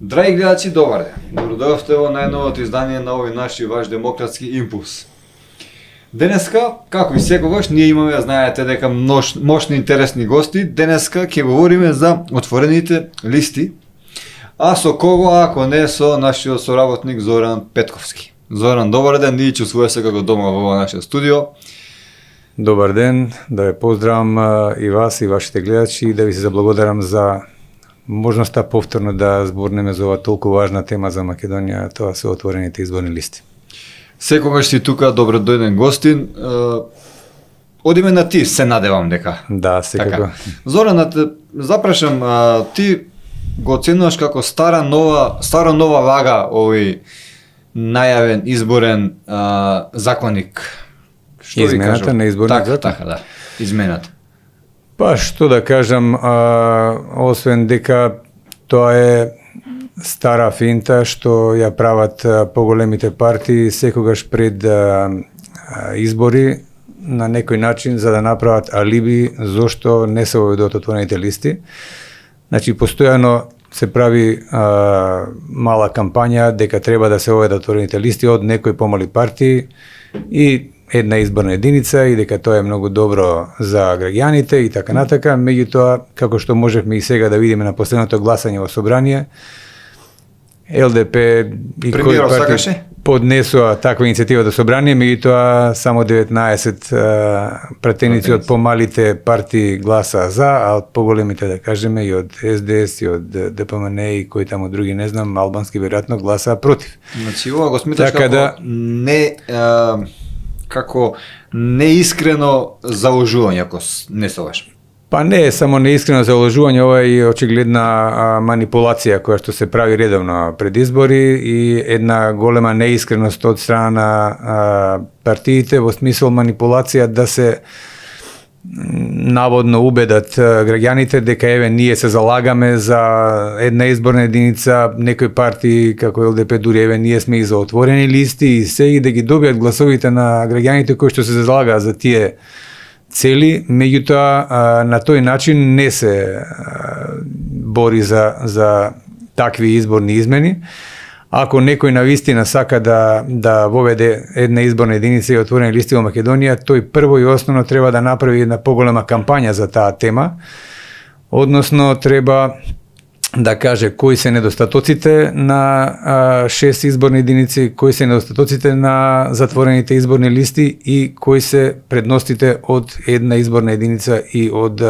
Драги гледачи, добар ден. Добродојавте во најновото издание на овој наш ваш демократски импулс. Денеска, како и секогаш, ние имаме, знаете дека мощни интересни гости. Денеска ќе говориме за отворените листи. А со кого, ако не со нашиот соработник Зоран Петковски. Зоран, добар ден, ние чувствуваме се како дома во нашето студио. Добар ден, да ве поздравам и вас и вашите гледачи и да ви се заблагодарам за можноста повторно да зборнеме за оваа толку важна тема за Македонија, тоа се отворените изборни листи. Секогаш си тука добродојден гостин. Одиме на ти, се надевам дека. Да, секако. Така. Зоран, да те запрашам, ти го оценуваш како стара нова вага овој најавен изборен законник. Што Измената на изборниот закон? Така, да. Измената. Па што да кажам, освен дека тоа е стара финта што ја прават поголемите партии секогаш пред избори на некој начин за да направат алиби зошто не се воведуваат отворените листи. Значи постојано се прави мала кампања дека треба да се воведат отворените листи од некои помали партии и една изборна единица и дека тоа е многу добро за граѓаните и така натака. Меѓутоа, како што можевме и сега да видиме на последното гласање во собрание, ЛДП и кои партии поднесува таква иницијатива до собрание, меѓутоа само 19 пратеници од помалите партии гласа за, а од поголемите, да кажеме, и од СДС и од ДПМН и кои таму други, не знам, албански веројатно гласаа против. Значи, ова го сметаш така како како неискрено заложување, ако не се лажам. Па не е само неискрено заложување, ова е и очигледна манипулација која што се прави редовно пред избори и една голема неискреност од страна на партиите во смисол манипулација да се наводно убедат граѓаните дека еве ние се залагаме за една изборна единица, некои партии како ЛДП дури еве ние сме и за отворени листи и се и да ги добијат гласовите на граѓаните кои што се залагаат за тие цели, меѓутоа на тој начин не се бори за такви изборни измени. Ако некој навистина сака да воведе една изборна единица и отворени листи во Македонија, тој прво и основно треба да направи една поголема кампања за таа тема, односно треба да каже кои се недостатоците на 6 изборни единици, кои се недостатоците на затворените изборни листи и кои се предностите од една изборна единица и од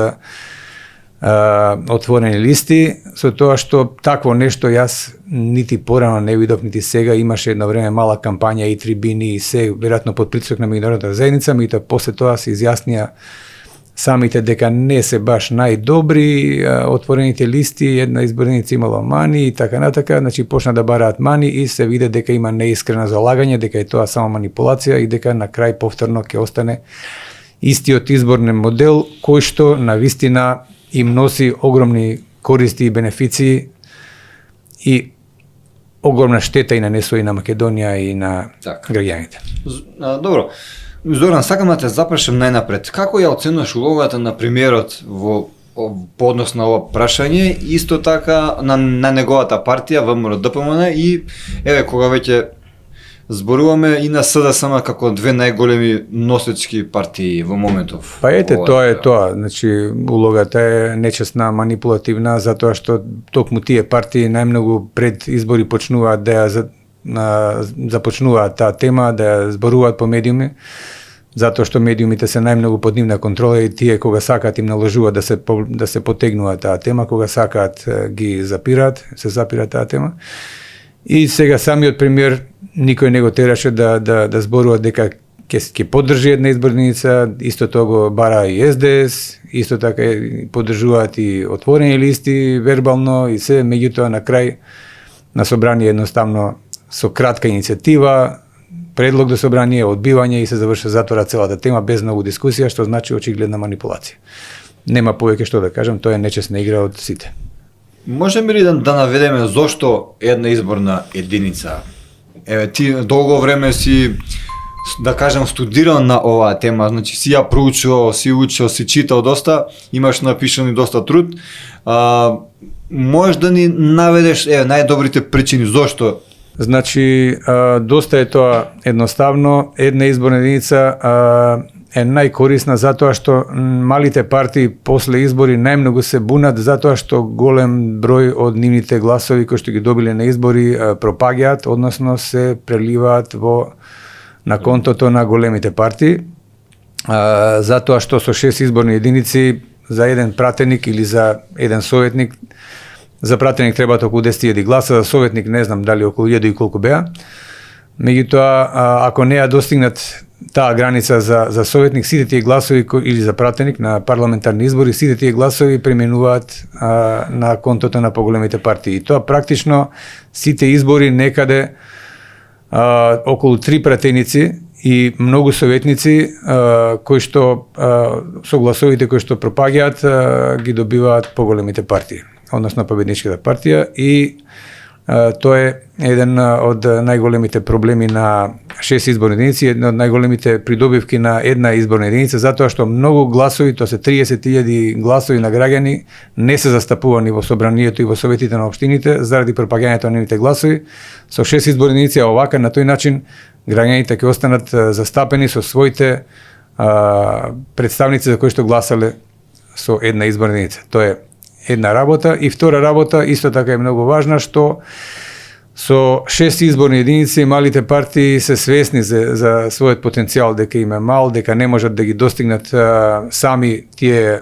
отворени листи, со тоа што такво нешто јас нити порано не видов, нити сега. Имаше едно време мала кампања и трибини и се, веројатно под притисок на меѓународната заедница, меѓутоа после тоа се изјаснија самите дека не се баш најдобри отворените листи, една изборница имала мани и така натака, значи почна да бараат мани и се виде дека има неискрено залагање, дека е тоа само манипулација и дека на крај повторно ќе остане истиот изборен модел кој што навистина им носи огромни користи и бенефиции и огромна штета и нанесува и на Македонија и на граѓаните. Добро. Зоран, сакам да те запрашам најнапред. Како ја оценуваш улогата на премиерот по однос на ова прашање, исто така на неговата партија ВМРО-ДПМН и еве кога веќе зборуваме и на СДСМ како две најголеми носечки партии во моментов? Па ете, тоа е тоа. Значи, улогата е нечесна, манипулативна, затоа што токму тие партии најмногу пред избори почнуваат да ја започнуваат таа тема, да ја зборуваат по медиуми, затоа што медиумите се најмногу под нивна контрола и тие кога сакаат им наложуваат да се потегнуваат таа тема, кога сакаат ги запираат, се запира таа тема. И сега самиот премиер никој не го тераше да зборува дека ќе поддржи една изборна единица, исто тоа го бара и СДС, исто така поддржуваат и отворени листи вербално и се, меѓутоа на крај на собрание едноставно со кратка иницијатива, предлог до собрание, одбивање и се заврши затвора целата тема без многу дискусија, што значи очигледна манипулација. Нема повеќе што да кажам, тоа е нечесна игра од сите. Можеме ли да наведеме зошто една изборна единица? Еве ти долго време си, да кажем, студирал на оваа тема, значи си ја проучувал, си учил, си читал доста, имаш напишан и доста труд. Можеш да ни наведеш најдобрите причини зошто? Значи, доста е тоа едноставно. Една изборна единица е најкорисна затоа што малите партии после избори најмногу се бунат затоа што голем број од нивните гласови кои што ги добиле на избори пропаѓаат, односно се преливаат на контото на големите партии, затоа што со 6 изборни единици за еден пратеник или за еден советник, за пратеник требаат околу 10.000 гласа, за советник не знам дали околу 1.000 и колку беа. Меѓутоа, ако не ја достигнат таа граница за советник, сите тие гласови или за пратеник на парламентарни избори, сите тие гласови преминуваат на контото на поголемите партии. И тоа практично сите избори некаде околу 3 пратеници и многу советници кои што со гласовите кои што пропаѓаат ги добиваат поголемите партии, односно победничката партија, и тоа е еден од најголемите проблеми на 6 изборни единици, една од најголемите придобивки на една изборна единица, затоа што многу гласови, тоа се 30.000 гласови на граѓани, не се застапувани во собранието и во советите на општините заради пропагањето на нивните гласови. Со 6 изборни единици, овака на тој начин граѓаните ќе останат застапени со своите представници за кои што гласале со една изборна единица. Тоа е една работа. И втора работа, исто така е многу важна, што со 6 изборни единици малите партии се свесни за својот потенцијал, дека им е мал, дека не можат да ги достигнат сами тие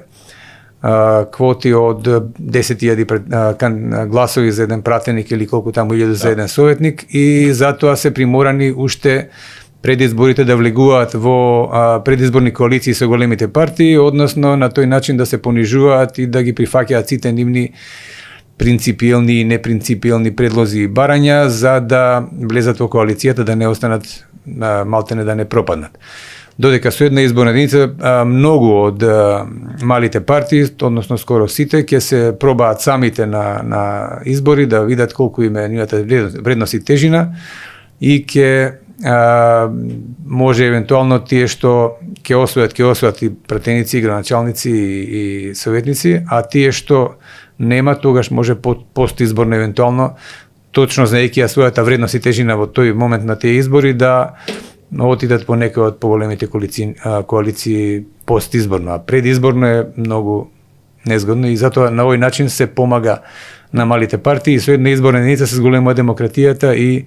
квоти од 10.000 гласови за еден пратеник или колку таму 1000 за еден советник, и затоа се приморани уште пред изборите да влегуваат во предизборни коалиции со големите партии, односно на тој начин да се понижуваат и да ги прифаќаат сите нивни принципиелни и непринципиелни предлози и барања за да влезат во коалицијата, да не останат, малтене да не пропаднат. Додека со една изборна единица многу од малите партии, односно скоро сите, ќе се пробаат самите на избори да видат колку им е нивната вредност и тежина, и ќе може евентуално тие што ќе освојат и пратеници, и граначалници и советници, а тие што нема, тогаш може постизборно евентуално, точно знаејќи ја својата вредност и тежина во тој момент на тие избори, да отидат по некој од поголемите коалиции постизборно, а предизборно е многу незгодно, и затоа на овој начин се помага на малите партии, и со една изборна единица се зголемува демократијата, и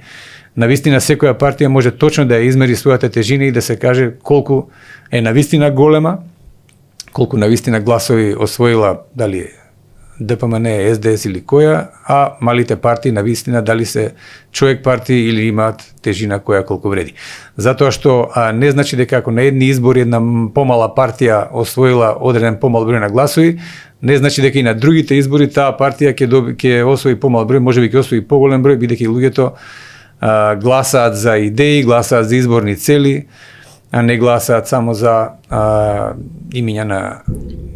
навистина секоја партија може точно да ја измери својата тежина и да се каже колку е навистина голема, колку навистина гласови освоила, дали ДПМН, СДС или која, а малите партии навистина дали се човек партии или имаат тежина која колку вреди. Затоа што не значи дека ако на едни избори една помала партија освоила одреден помал број на гласови, не значи дека и на другите избори таа партија ќе освои помал број, можеби ќе освои поголем број, бидејќи луѓето гласаат за идеи, гласаат за изборни цели, а не гласаат само за имиња на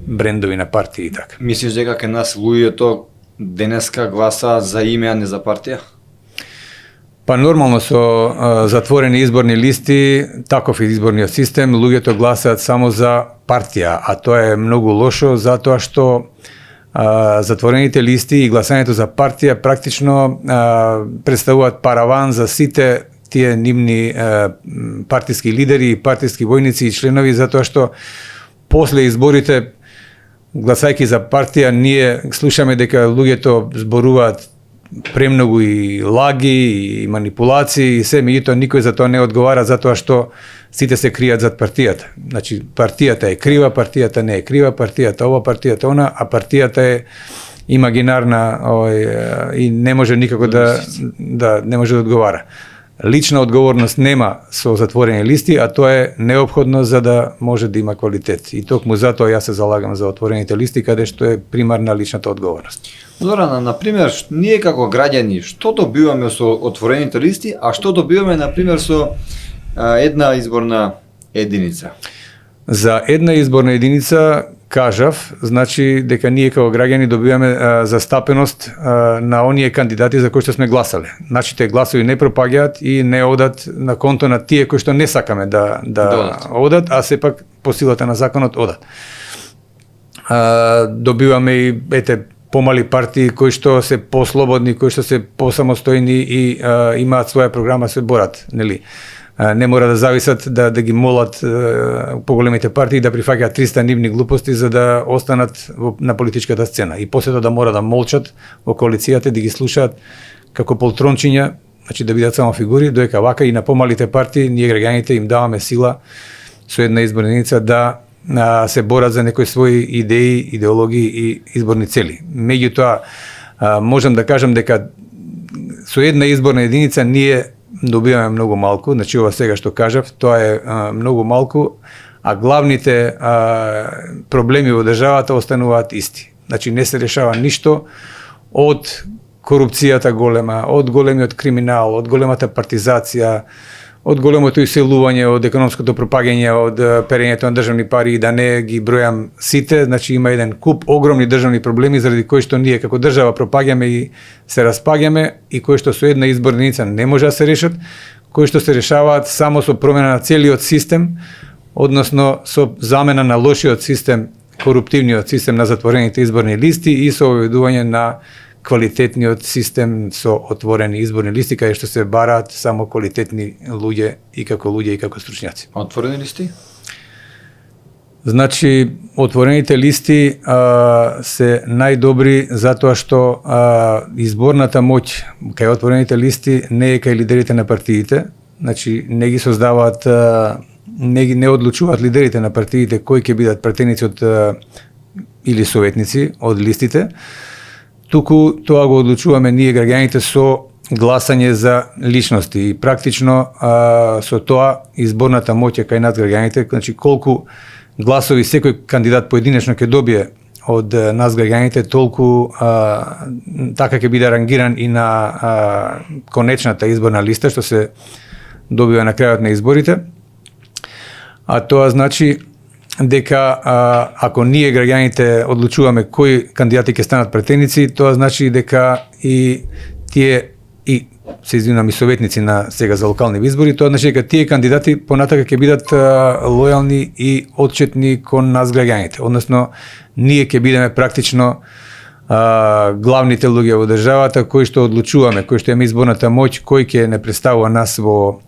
брендови на партии и така. Мислиш дека кај нас луѓето денеска гласаат за име, а не за партија? Па нормално со затворени изборни листи, таков е изборниот систем, луѓето гласаат само за партија, а тоа е многу лошо затоа што затворените листи и гласањето за партија практично представуваат параван за сите тие нивни партиски лидери, партиски војници и членови, затоа што после изборите, гласајќи за партија, ние слушаме дека луѓето зборуваат премногу и лаги и манипулации и се, меѓутоа никој за тоа не одговара, затоа што сите се кријат зад партијата. Значи, партијата е крива, партијата не е крива, партијата ова, партијата она, а партијата е имагинарна и не може никако не може да одговара. лична одговорност нема со затворени листи, а тоа е неопходно за да може да има квалитет. И токму затоа јас се залагам за отворените листи, каде што е примарна личната одговорност. Зорана, например, ние како граѓани, што добиваме со отворените листи, а што добиваме, например, со една изборна единица? За една изборна единица кажав, значи дека ние како граѓани добиваме застапеност на оние кандидати за кои што сме гласале. Нашите гласови не пропаѓаат и не одат на конто на тие кои што не сакаме да одат, а сепак по силата на законот одат. Добиваме и помали партии кои што се послободни, кои што се посамостојни и имаат своја програма, се борат, нели? Не мора да зависат да ги молат поголемите партии да прифаќаат 300 нивни глупости за да останат на политичката сцена. И после тоа да мора да молчат во коалицијата, да ги слушаат како полтрончиња, значи да бидат само фигури, доека вака и на помалите партии ние граѓаните им даваме сила со една изборна единица да се борат за некои своји идеи, идеологии и изборни цели. Меѓутоа, можам да кажам дека со една изборна единица ние добиваме многу малку, значи ова сега што кажав, тоа е многу малку, а главните проблеми во државата остануваат исти. Значи не се решава ништо од корупцијата голема, од големиот криминал, од големата партизација, од големото иселување, од економското пропагање, од перењето на државни пари, и да не ги бројам сите, значи има еден куп огромни државни проблеми заради кои што ние како држава пропаѓаме и се распаѓаме и кои што со една изборна единица не може да се решат, кои што се решаваат само со промена на целиот систем, односно со замена на лошиот систем, коруптивниот систем на затворените изборни листи и со воведување на квалитетниот систем со отворени изборни листи, каде што се бараат само квалитетни луѓе и како стручњаци. Отворени листи? Значи, отворените листи се најдобри затоа што изборната моќ кај отворените листи не е кај лидерите на партиите, значи не ги создаваат, не одлучуваат лидерите на партиите кои ќе бидат пратеници од или советници од листите, туку тоа го одлучуваме ние граѓаните со гласање за личности и практично со тоа изборната моќ е кај нас граѓаните, значи колку гласови секој кандидат поединечно ќе добие од нас граѓаните, толку така ќе биде рангиран и на конечната изборна листа што се добива на крајот на изборите. А тоа значи дека ако ние граѓаните одлучуваме кои кандидати ќе станат претеници, тоа значи дека и тие и се извинувам и советници на сега за локални избори, тоа значи дека тие кандидати понатака ќе бидат лојални и отчетни кон нас граѓаните. Односно, ние ќе бидеме практично главните луѓе во државата кои што одлучуваме, кои што имаме изборната моќ, кој ќе не представува нас во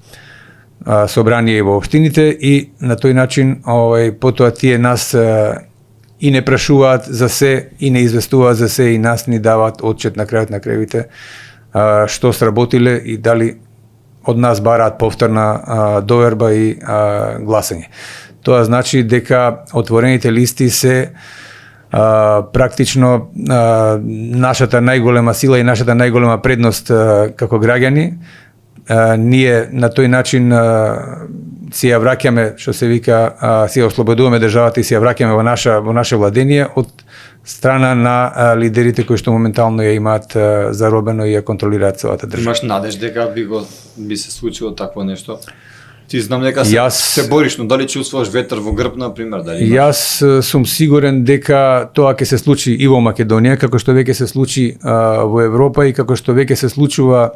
собрание во општините и на тој начин потоа тие нас и не прашуваат за се и не известуваат за се и нас ни даваат отчет на крајот на крајовите што сработиле и дали од нас бараат повторна доверба и гласање. Тоа значи дека отворените листи се практично нашата најголема сила и нашата најголема предност како граѓани. Ние на тој начин си ја враќаме, што се вика, си ја ослободуваме државата и си ја враќаме во наше владение од страна на лидерите кои што моментално ја имаат заробено и ја контролираат целата држава. Имаш надеж дека би се случило такво нешто? Ти знам дека се бориш, но дали чувствуваш ветер во грб, например? Дали јас сум сигурен дека тоа ќе се случи и во Македонија, како што веќе се случи во Европа и како што веќе се случува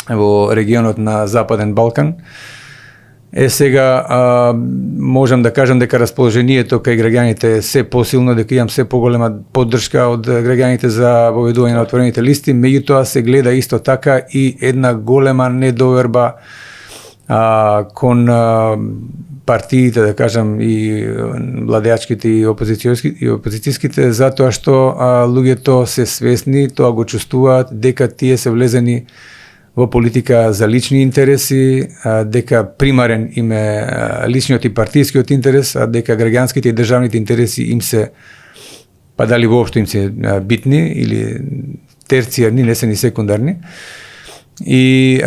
во регионот на Западен Балкан. Сега можам да кажам дека расположението кај граѓаните е се посилно, дека имам се поголема поддршка од граѓаните за воведување на отворените листи, меѓутоа се гледа исто така и една голема недоверба кон партиите, да кажам, и владеачките и опозицијските, затоа што луѓето се свесни, тоа го чувствуваат дека тие се влезени во политика за лични интереси, дека примарен им е личниот и партискиот интерес, а дека граѓанските и државните интереси им се, па дали воопшто им се битни или терцијарни, не се ни секундарни. и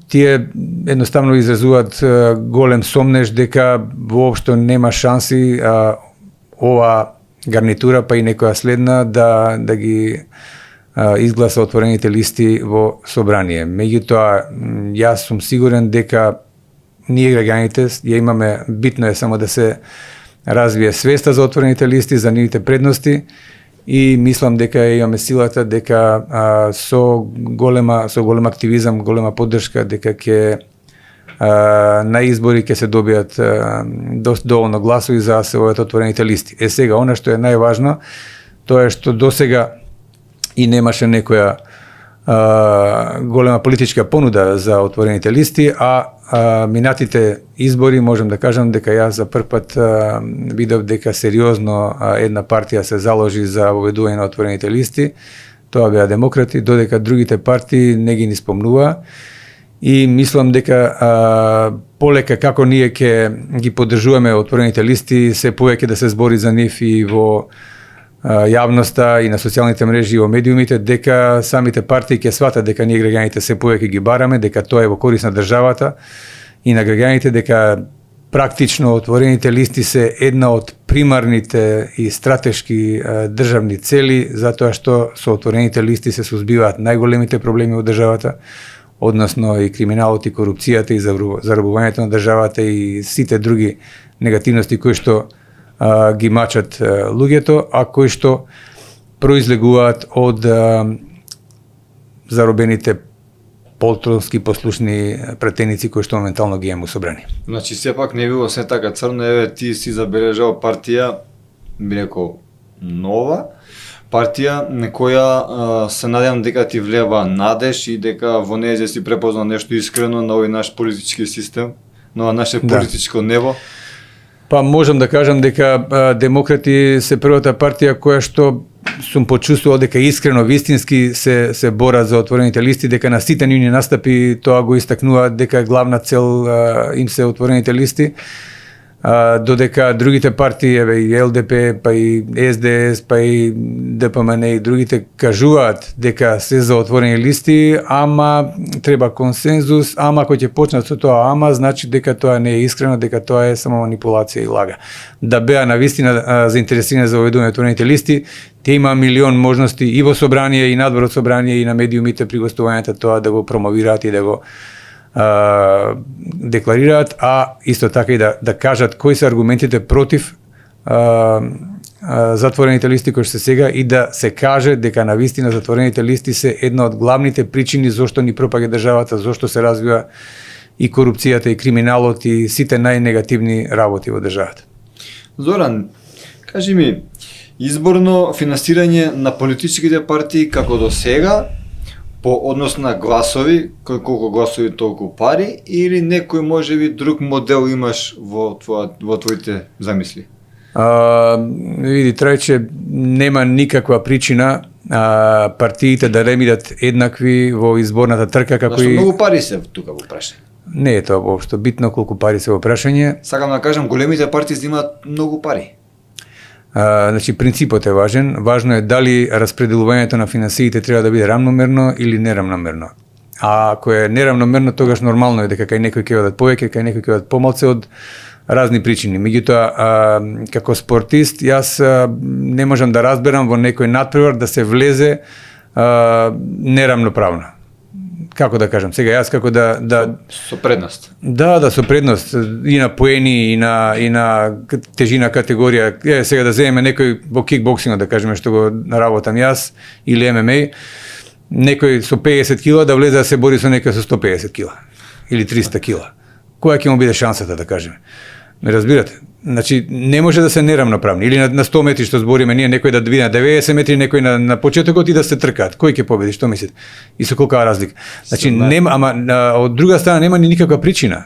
тие едноставно изразуваат голем сомнеж дека воопшто нема шанси ова гарнитура па и некоја следна да ги изгласа отворените листи во собрание. Меѓутоа, јас сум сигурен дека ние граѓаните ја имаме, битно е само да се развие свеста за отворените листи, за нивните предности, и мислам дека имаме силата дека со голем активизам, голема поддршка, дека ќе на избори ќе се добијат доволно гласови за да се овојат отворените листи. Сега, она што е најважно, тоа е што досега и немаше некоја голема политичка понуда за отворените листи, минатите избори можам да кажам дека јас за прв пат видов дека сериозно една партија се заложи за воведување на отворените листи. Тоа беа демократи, додека другите партии не ги ни спомнува. И мислам дека полека како ние ќе ги поддржуваме отворените листи, се повеќе да се збори за нив и во јавноста и на социјалните мрежи и во медиумите, дека самите партии ќе сватат дека ние граѓаните се повеќе ги бараме, дека тоа е во корис на државата и на граѓаните, дека практично отворените листи се една од примарните и стратешки државни цели, затоа што со отворените листи се сузбиваат најголемите проблеми во државата, односно и криминалот, и корупцијата, и зарабувањето на државата и сите други негативности кои што ги мачат луѓето, а кои што произлегуваат од заробените полтронски послушни пратеници кои што моментално ги имаме собрани. Значи сепак не било се така црно, еве ти си забележал партија, би рекол, нова партија на која се надевам дека ти влева надеж и дека во неја си препознал нешто искрено на овој наш политички систем, на наше политичко небо. Па можам да кажам дека демократи се првата партија која што сум почувствувал дека искрено, вистински се борат за отворените листи, дека на сите нивни настапи тоа го истакнуваат дека главна цел им се отворените листи. Додека другите партии, еве и ЛДП, па и СДС, па и ДПМН и другите кажуваат дека се за отворени листи, ама треба консензус, ама кој ќе почнат со тоа, ама значи дека тоа не е искрено, дека тоа е само манипулација и лага. Да беа навистина заинтересирани за воведување отворените листи, те има милион можности и во собрание, и надвор од собрание, и на медиумите при гостувањето тоа да го промовираат и да го декларираат, а исто така и да кажат кои се аргументите против затворените листи кои што се сега, и да се каже дека навистина затворените листи се една од главните причини зошто ни пропаѓа државата, зошто се развива и корупцијата, и криминалот, и сите најнегативни работи во државата. Зоран, кажи ми, изборно финансирање на политичките партии како до сега, по однос на гласови, колку гласови толку пари, или некој можеби друг модел имаш во твоите замисли? Види, Трајче, нема никаква причина партиите да ремидат еднакви во изборната трка како и... Многу пари се тука во прашање. Не е тоа воопшто битно колку пари се во прашање. Сакам да кажам, големите партии имаат многу пари. Значи, принципот е важен. Важно е дали распределувањето на финансиите треба да биде рамномерно или нерамномерно. А ако е нерамномерно, тогаш нормално е дека кај некој ќе одат повеќе, кај некој ќе одат помалце од разни причини. Меѓутоа, како спортист, јас не можам да разберам во некој надпревар да се влезе нерамноправно. Како да кажам, сега јас како со предност. Да, со предност и на поени и на тежина категорија. Сега да земеме некој во кикбоксингот, да кажеме, што го работам јас, или ММА, некој со 50 кила да влезе да се бори со некој со 150 кила или 300 кила. Која ќе му биде шансата, да кажеме? Ме разбирате? Значи, не може да се нерамноправни. Или на 100 метри што збориме ние, некој да биде на 90 метри, некој на почетокот и да се тркаат. Кој ќе победи, што мислите? И со колка разлика? Значи, нема, ама од друга страна нема ни никаква причина.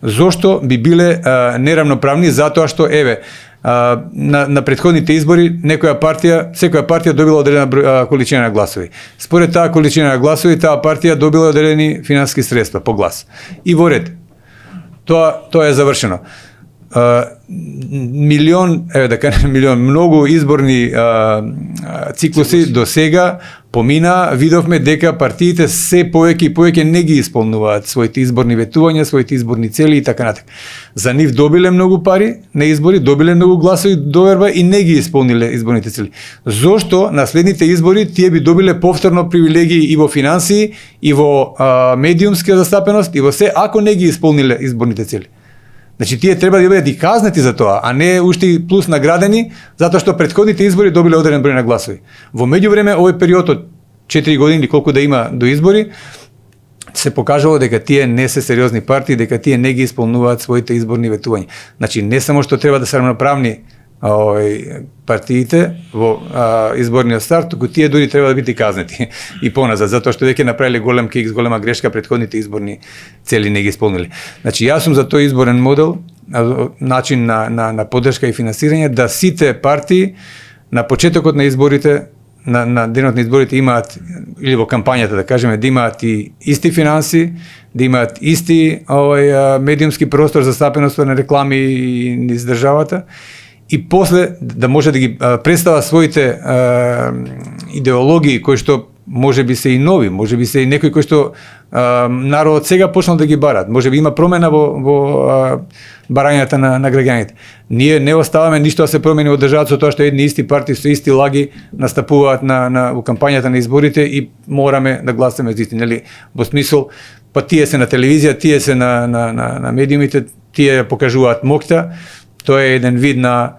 Зошто би биле нерамноправни? Затоа што, еве, на претходните избори секоја партија добила одредена количина на гласови. Според таа количина на гласови, таа партија добила одредени финансиски средства по глас. И во ред. Тоа е завршено. многу изборни циклуси до сега помина, видовме дека партиите се повеќе и повеќе не ги исполнуваат своите изборни ветувања, своите изборни цели и така натаму. За нив добиле многу пари на избори, добиле многу гласови доверба и не ги исполниле изборните цели. Зошто на следните избори тие би добиле повторно привилегии и во финансии, и во медиумска застапеност, и во се, ако не ги исполниле изборните цели? Значи, тие треба да бидат и казнати за тоа, а не уште плюс наградени, затоа што претходните избори добиле одреден број на гласови. Во меѓувреме, овој период од 4 години или колку да има до избори, се покажало дека тие не се сериозни партии, дека тие не ги исполнуваат своите изборни ветувања. Значи, не само што треба да се равноправни партиите во изборниот старт, туку тие дури треба да бидат казнати и поназад, затоа што веќе направиле голем кекс, голема грешка, претходните изборни цели не ги исполнили. Значи, јас сум за тој изборен модел, начин на поддршка и финансирање, да сите партии на почетокот на изборите, на денот на изборите имаат, или во кампањата да кажеме, да имаат и исти финанси, да имаат исти медиумски простор за стапеност на реклами низ државата, и после да може да ги представа своите идеологии кои што може би се и нови, може би се и некои кои што народот сега почнал да ги барат. Може би има промена во барањата на граѓаните. Ние не оставаме ништо да се промени во државата со тоа што едни исти партии со исти лаги настапуваат во кампањата на изборите и мораме да гласаме за исти. Нели, во смисол, па тие се на телевизија, тие се на медиумите, тие покажуваат моќта. Тоа е еден вид на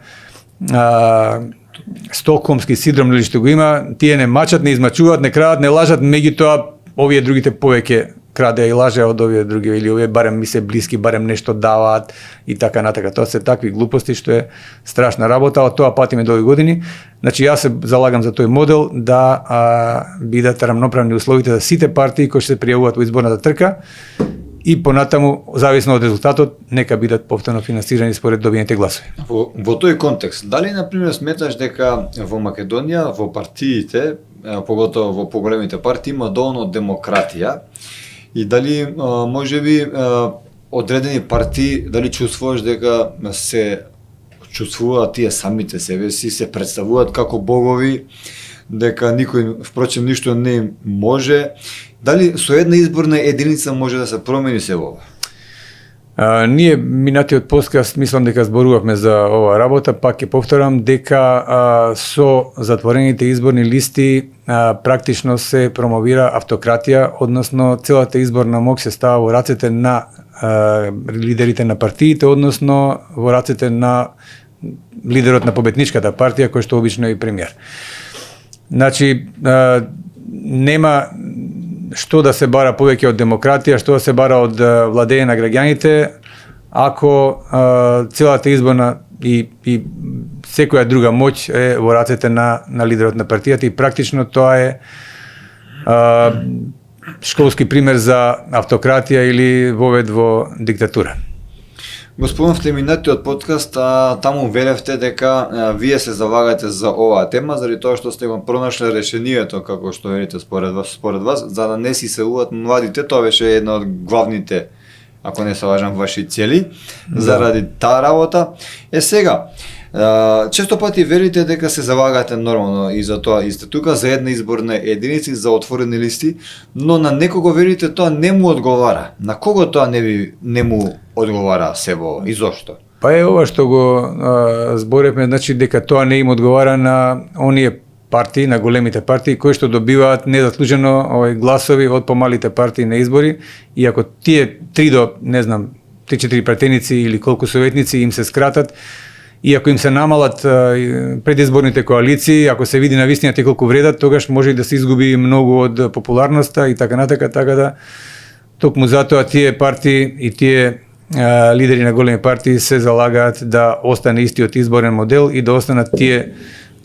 стокхолмски синдром, или што го има, тие не мачат, не измачуваат, не крадат, не лажат, меѓутоа овие другите повеќе краде и лаже од овие други, или овие барем ми се блиски, барем нешто даваат и така натака. Тоа се такви глупости што е страшна работа, од тоа патиме до овие години. Значи, јас се залагам за тој модел да бидат рамноправни условите за сите партии кои се пријавуваат во изборната трка, и понатаму, зависно од резултатот, нека бидат повторно финансирани според добиените гласови. Во тој контекст, дали, например, сметаш дека во Македонија, во партиите, поготово во поголемите партии, има доволно демократија и дали, можеби, одредени партии, дали чувствуваш дека се чувствуваат тие самите себе си, се представуваат како богови, дека никој, впрочем, ништо не им може. Дали со една изборна единица може да се промени се ова? Ние минатиот подкаст мислам дека зборувавме за ова работа, пак ќе повторам дека со затворените изборни листи практично се промовира автократија, односно целата изборна моќ се става во рацете на лидерите на партиите, односно во рацете на лидерот на победничката партија, кој што обично е премиер. Значи, нема што да се бара повеќе од демократија, што да се бара од владење на граѓаните, ако целата изборна и секоја друга моќ е во рацете на лидерот на партијата, и практично тоа е школски пример за автократија или вовед во диктатура. Господин Флеминатиот подкаст, таму велевте дека вие се залагате за оваа тема, заради тоа што сте го пронашле решението, како што верите според вас, за да не си селуваат младите. Тоа беше една од главните, ако не се лажам, ваши цели, заради таа работа. Сега, често пати верите дека се залагате нормално и за тоа, и сте тука за една изборна единица, за отворени листи, но на некого верите тоа не му одговара. На кого тоа не му одговара себо и зошто? Па е ова што го зборевме, значи дека тоа не им одговара на оние партии, на големите партии кои што добиваат незаслужено гласови од помалите партии на избори, и ако тие 3 до, не знам, 3-4 пратеници или колку советници им се скратат, и ако им се намалат предизборните коалиции, ако се види на вистината колку вредат, тогаш може и да се изгуби многу од популарноста и така натака, така да токму затоа тие партии и тие лидери на големи партии се залагаат да остане истиот изборен модел и да останат тие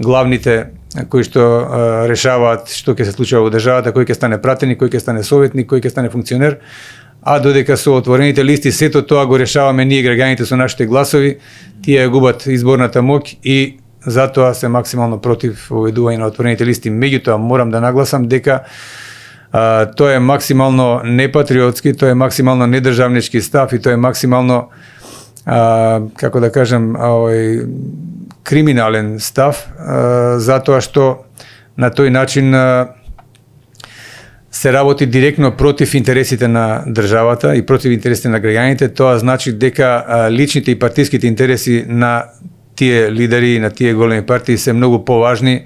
главните кои што решаваат што ќе се случува во државата, кој ќе стане пратеник, кој ќе стане советник, кој ќе стане функционер, а додека со отворените листи сето тоа го решаваме ние граѓаните со нашите гласови, тие губат изборната моќ и затоа се максимално против воведување на отворените листи. Меѓутоа морам да нагласам дека тоа е максимално непатриотски, тоа е максимално недржавнички став и тоа е максимално како да кажам, криминален став, затоа што на тој начин се работи директно против интересите на државата и против интересите на граѓаните. Тоа значи дека личните и партиските интереси на тие лидери, на тие големи партии се многу поважни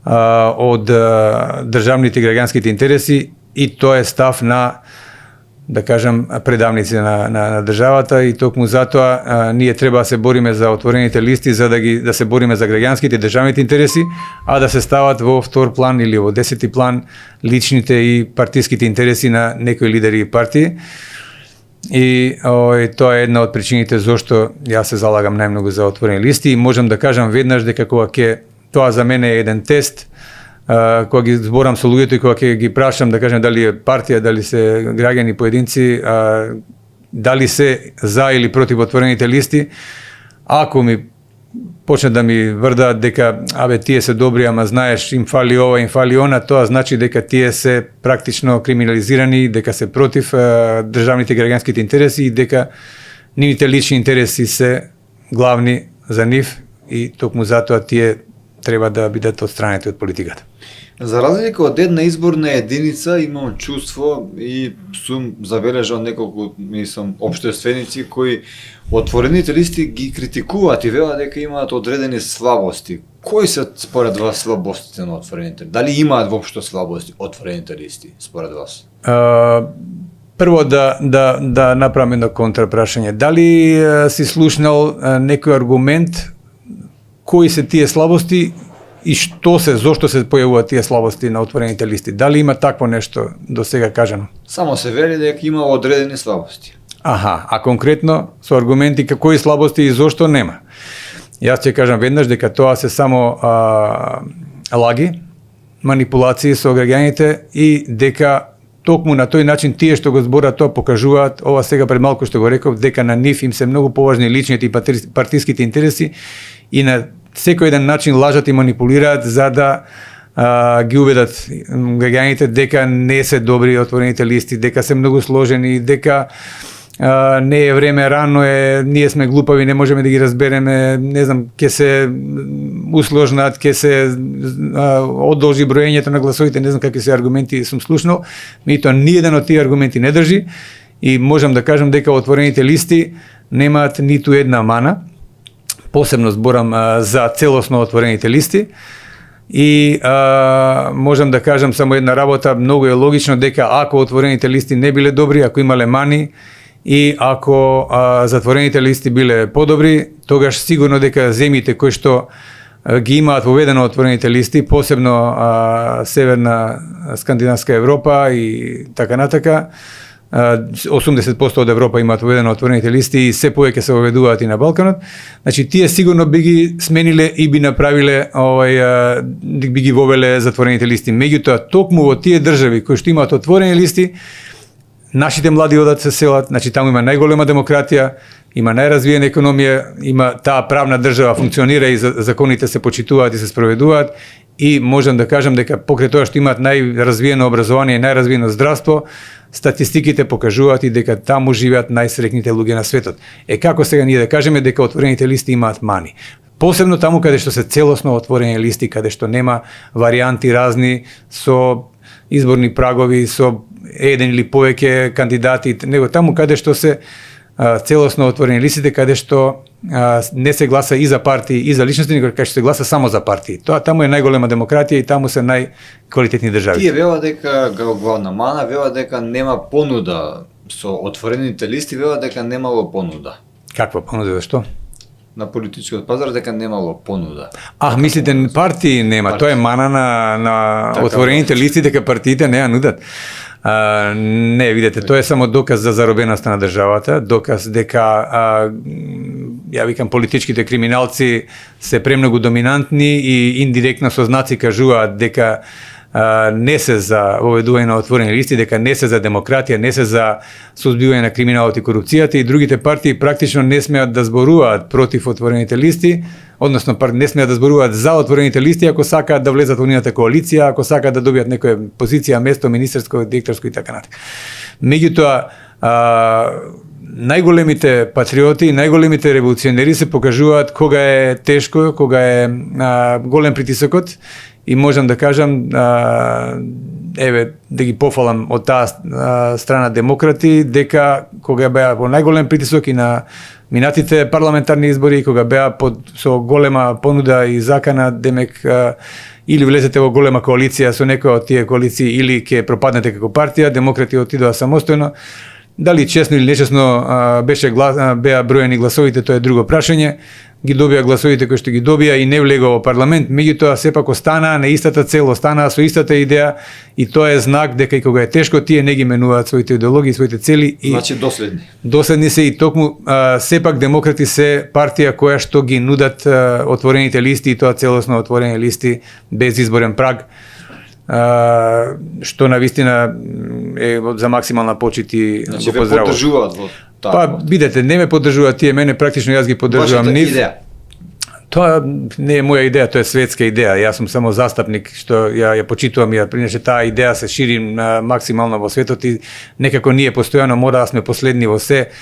од државните и граѓанските интереси, и тоа е став на, да кажам, предавници на државата, и токму затоа ние треба да се бориме за отворените листи, за да се бориме за граѓанските и државните интереси, а да се стават во втор план или во 10-ти план личните и партиските интереси на некои лидери и партии. И тоа е една од причините зошто јас се залагам најмногу за отворени листи, и можам да кажам веднаш дека кога тоа за мене е еден тест, кога ги зборам со луѓето и кога ќе ги прашам, да кажем, дали е партија, дали се граѓани, поединци, дали се за или против отворените листи, ако ми почнат да ми врдаат дека тие се добри, ама знаеш, им фали ова, им фали она, тоа значи дека тие се практично криминализирани, дека се против државните граѓанските интереси и дека нивните лични интереси се главни за нив, и токму затоа тие треба да бидат отстранети од политиката. За разлика од една изборна единица, имам чувство и сум забележал неколку, општественици кои отворените листи ги критикуваат и велат дека имаат одредени слабости. Кои се според вас слабостите на отворените? Дали имаат воопшто слабости отворените листи според вас? Прво да направам едно контрапрашање. Дали си слушнал некој аргумент кои се тие слабости и зошто се појавуваат тие слабости на отворените листи? Дали има такво нешто до сега кажано? Само се вели дека има одредени слабости. А конкретно со аргументи кои слабости и зошто нема. Јас ќе кажам веднаш дека тоа се само лаги, манипулации со граѓаните, и дека токму на тој начин тие што го зборат тоа покажуваат, ова сега пред малку што го реков, дека на нив им се многу поважни личните и партиските интереси, и на секој еден начин лажат и манипулираат за да ги убедат граѓаните дека не се добри отворените листи, дека се многу сложени, дека не е време, рано е, ние сме глупави, не можеме да ги разбереме, не знам, ќе се усложнат, ќе се одолжи броењето на гласовите, не знам какви се аргументи сум слушнал, меѓутоа ниеден од тие аргументи не држи, и можам да кажам дека отворените листи немаат ниту една мана. Посебно зборам за целосно отворените листи, и можам да кажам само една работа, многу е логично дека ако отворените листи не биле добри, ако имале мани, и ако затворените листи биле подобри, тогаш сигурно дека земјите кои што ги имаат воведено отворените листи, посебно северна скандинавска Европа и така натака, 80% од Европа имаат воведено отворените листи и се повеќе се воведуваат и на Балканот. Значи тие сигурно би ги смениле и би направиле би ги вовеле затворените листи. Меѓутоа токму во тие држави кои што имаат отворени листи, нашите млади одат се селат, значи таму има најголема демократија, има најразвиена економија, има таа правна држава функционира и законите се почитуваат и се спроведуваат, и можам да кажам дека покрај тоа што имаат најразвиено образование и најразвиено здравство, статистиките покажуваат и дека таму живеат најсреќните луѓе на светот. Како сега ние да кажеме дека отворените листи имаат мани? Посебно таму каде што се целосно отворени листи, каде што нема варијанти разни со изборни прагови, со еден или повеќе кандидати, него таму каде што се целосно отворени листите, каде што не се гласа и за партии и за личности, него каде што се гласа само за партии. Тоа таму е најголема демократија и таму се најквалитетни држави. Тие велат дека главна мана, велат дека нема понуда со отворените листи, велат дека немало понуда. Каква понуда, зашто? На политичкиот пазар дека немало понуда. Мислите партии нема, тоа е мана на отворените листи, дека партиите не ја нудат. Не, видете, тоа е само доказ за заробеноста на државата, доказ дека ја викам политичките криминалци се премногу доминантни и индиректно со знаци кажуваат дека не се за воведување на отворени листи, дека не се за демократија, не се за сузбивање на криминалот и корупцијата, и другите партии практично не смеат да зборуваат против отворените листи, односно не смеат да зборуваат за отворените листи ако сакаат да влезат во нивната коалиција, ако сакаат да добијат некоја позиција, место, министерско, директорско и така натаму. Меѓутоа, најголемите патриоти, најголемите револуционери се покажуваат кога е тешко, кога е голем притисокот и можам да кажам еве да ги пофалам од таа страна демократи дека кога беа во најголем притисок и на минатите парламентарни избори, кога беа со голема понуда и закана, демек или влезете во голема коалиција со некоја од тие коалиции или ќе пропаднете како партија, демократи отидоа самостојно. Дали честно или нечестно беа броени гласовите, тоа е друго прашање. Ги добија гласовите кои што ги добија и не влегува во парламент, меѓутоа сепак останаа на истата цел, останаа со истата идеја и тоа е знак дека и кога е тешко тие не ги менуваат своите идеологии, своите цели и Значи доследни. Доследни се и токму сепак демократи се партија која што ги нудат отворените листи и тоа целосно отворени листи без изборен праг. Што навистина е за максимална почит и Значи го ве поздравувам. поддржуваат во таа. Па видете, не ме поддржуваат тие, мене практично јас ги поддржувам нив. идеја. Тоа не е моја идеја, тоа е светска идеја. Јас сум само застапник што ја почитувам и принесе таа идеја се шири максимално во светот и некако ние постојано мора да сме последни во се.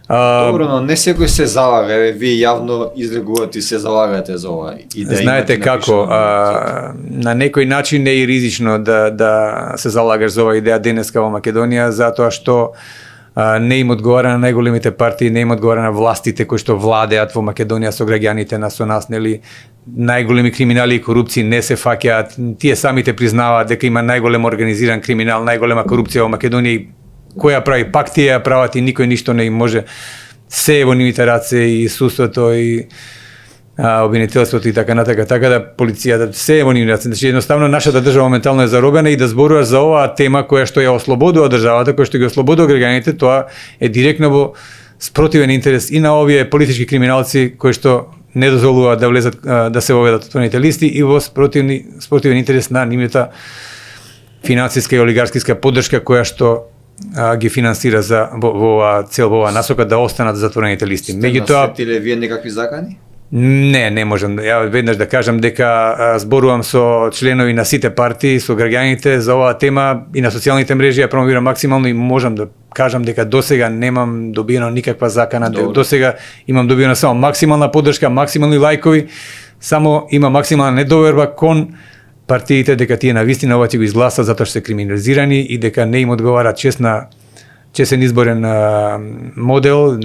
Добро, но не секој се залага, вие јавно излегувате и се залагате за ова идеја. Знаете како, на некој начин не е и ризично да се залагаш за ова идеја денеска во Македонија, затоа што не им одговара на најголемите партии, не им одговара на властите кои што владеат во Македонија со граѓаните со нас, нели, најголеми криминали и корупции не се фаќаат. Тие самите признаваат дека има најголем организиран криминал, најголема корупција во Македонија, која прави пак тие ја прават и никој ништо не им може. Се е во нивните раце и судството и обвинителството и така натака, така да полицијата се е во нивните раце. Значи едноставно нашата држава моментално е заробена и да зборуваш за оваа тема која што ја ослободува државата, која што ги ослободува граѓаните, тоа е директно во спротивен интерес и на овие политички криминалци кои што не дозволуваат да влезат да се воведат отворените листи и во спротивен интерес на нивната финансиска и олигарскиска поддршка која што ги финансира за во оваа цел, во оваа насока да останат затворените листи. Меѓутоа, насетиле вие некакви закани? Не можам. Ја веднаш да кажам дека зборувам со членови на сите партии, со граѓаните за оваа тема и на социјалните мрежи ја промовирам максимално и можам да кажам дека досега немам добиено никаква закана. Досега имам добиено само максимална поддршка, максимални лајкови, само има максимална недоверба кон партиите дека тие навистина ова ќе го изгласат затоа што се криминализирани и дека не им одговара честен изборен модел,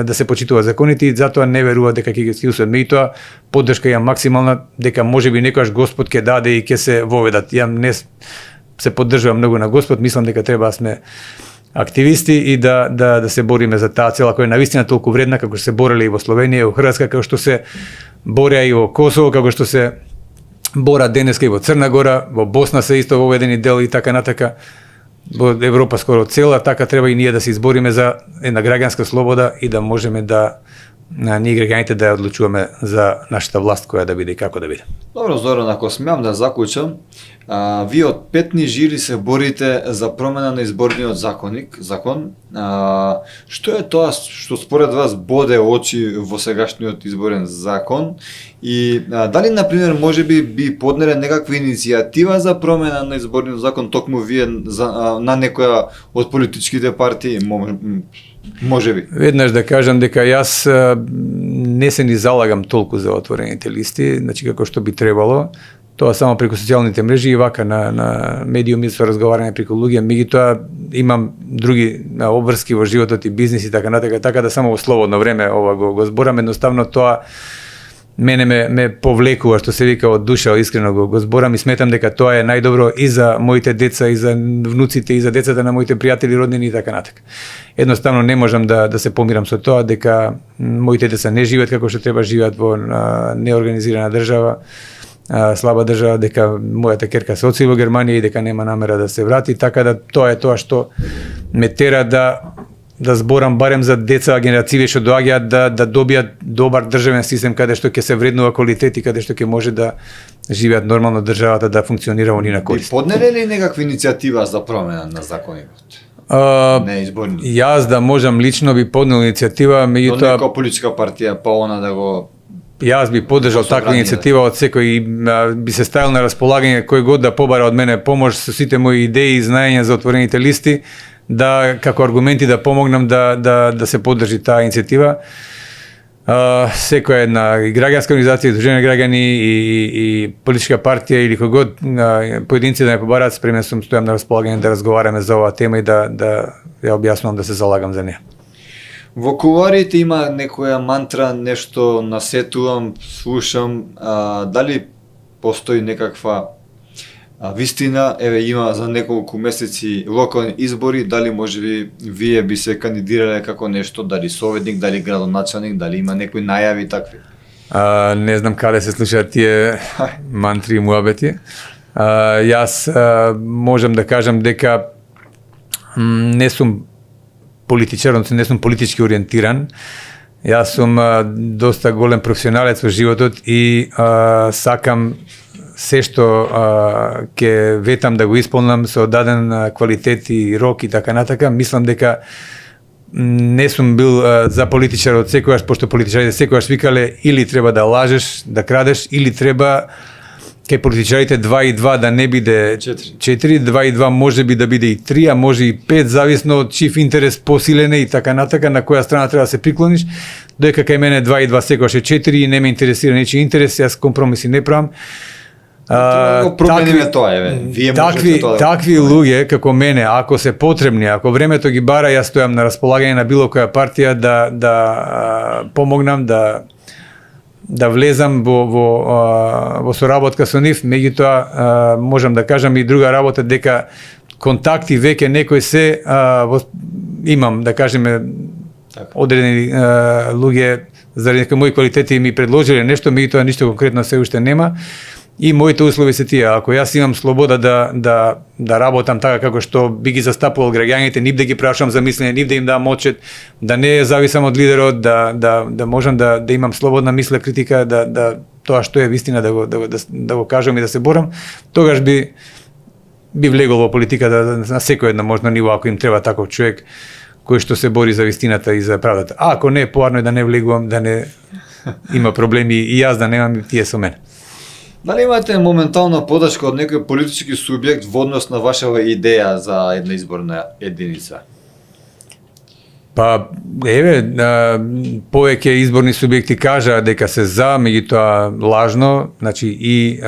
да се почитува законите и затоа не верува дека ќе ги усвоат. Меѓутоа поддршка ја максимална дека можеби некојаш Господ ќе даде и ќе се воведат. Ја не се поддржувам многу на Господ, мислам дека треба да сме активисти и да се бориме за таа цела која е навистина толку вредна како што се бореле и во Словенија, и во Хрватска, како што се бореа и во Косово, како што се бора денеска и во Црна Гора, во Босна се исто воведени дел и така натака. Во Европа скоро цела, така треба и ние да се избориме за една граѓанска слобода и да можеме да ние граѓаните да ја одлучуваме за нашата власт која да биде и како да биде. Добро, Зоран, ако смеам да заклучам, вие од петни жири се борите за промена на изборниот закон. Што е тоа што според вас боде очи во сегашниот изборен закон и дали, например, можеби би поднеле некаква иницијатива за промена на изборниот закон токму вие на некоја од политичките партии? Можеби. Веднаш да кажам дека јас не се ни залагам толку за отворените листи, значи како што би требало. Тоа само преку социјалните мрежи и вака на медиуми со разговарање преку луѓе, меѓутоа имам други обврски во животот и бизнис и така натака, така да само во слободно време ова го зборам, едноставно тоа мене ме повлекува, што се вика, од душа, искрено го зборам и сметам дека тоа е најдобро и за моите деца, и за внуците, и за децата на моите пријатели, роднини и така натака. Едноставно не можам да се помирам со тоа дека моите деца не живеат како што треба, живеат во неорганизирана држава, слаба држава, дека мојата керка се одси во Германија и дека нема намера да се врати, така да тоа е тоа што ме тера да зборам барем за деца, генерациите што доаѓаат да добијат добар државен систем каде што ќе се вреднува квалитет и каде што ќе може да живеат нормално државата да функционира во нивна корист. И поднеле ли некаква иницијатива за промена на законот? Не изборни. Јас да можам лично би поднел иницијатива, меѓутоа некоја политичка партија па она да го јас би поддржал таква иницијатива од секој и би се ставил на располагање кој год да побара од мене помош со сите мои идеи и знаења за отворените листи, да како аргументи да помогнам да се поддржи таа иницијатива. Секоја една и граѓанска организација, Дружение на граѓани и политичка партија или когод поединци да ме побараат, спремен сум, стојам на располагање да разговараме за оваа тема и да ја објаснувам, да се залагам за неа. Во кулуарите има некоја мантра, нешто насетувам, слушам, дали постои некаква вистина, еве има за неколку месеци локални избори, дали можеби вие би се кандидирале како нешто, дали советник, дали градоначалник, дали има некои најави такви? Не знам каде се слушаат тие мантри и муабети. Јас можам да кажам дека не сум политичар, односно не сум политички ориентиран. Јас сум доста голем професионалец во животот и сакам се што ќе ветам да го исполнам со даден квалитет и рок и така натака. Мислам дека не сум бил за политичар од секојаш, пошто политичарите секојаш викале или треба да лажеш, да крадеш, или треба кај политичарите 2 и 2 да не биде 4, 2 и 2 може би да биде и 3, а може и 5, зависно од чив интерес посилен и така натака, на која страна треба да се приклониш, доека кај мене 2 и 2 секојаш е 4 и не ме интересира нечи интерес, јас компромиси не правам. Такви луѓе како мене, ако се потребни, ако времето ги бара, јас стојам на располагање на било која партија да помогнам, да влезам во соработка со нив. Меѓутоа можам да кажам и друга работа, дека контакти веќе некој се имам, да кажеме, одредени луѓе заради дека мои квалитети ми предложиле нешто, меѓутоа ништо конкретно се уште нема. И моите услови се тие, ако јас имам слобода да работам така како што би ги застапувал граѓаните, нив да ги прашам за мислење, нив да им дам отчет, да не зависам од лидерот, да можам да имам слободна мисла, критика, да тоа што е вистина да го кажам и да се борам, тогаш би влегол во политиката на секој една можно ниво, ако им треба таков човек кој што се бори за вистината и за правдата. А ако не, поарно е да не влегувам, да не има проблеми и јас да немам и тие со мене. Дали имате моментална подршка од некој политички субјект во однос на вашава идеја за една изборна единица? Па, еве, повеќе изборни субјекти кажаа дека се за, меѓутоа лажно, значи и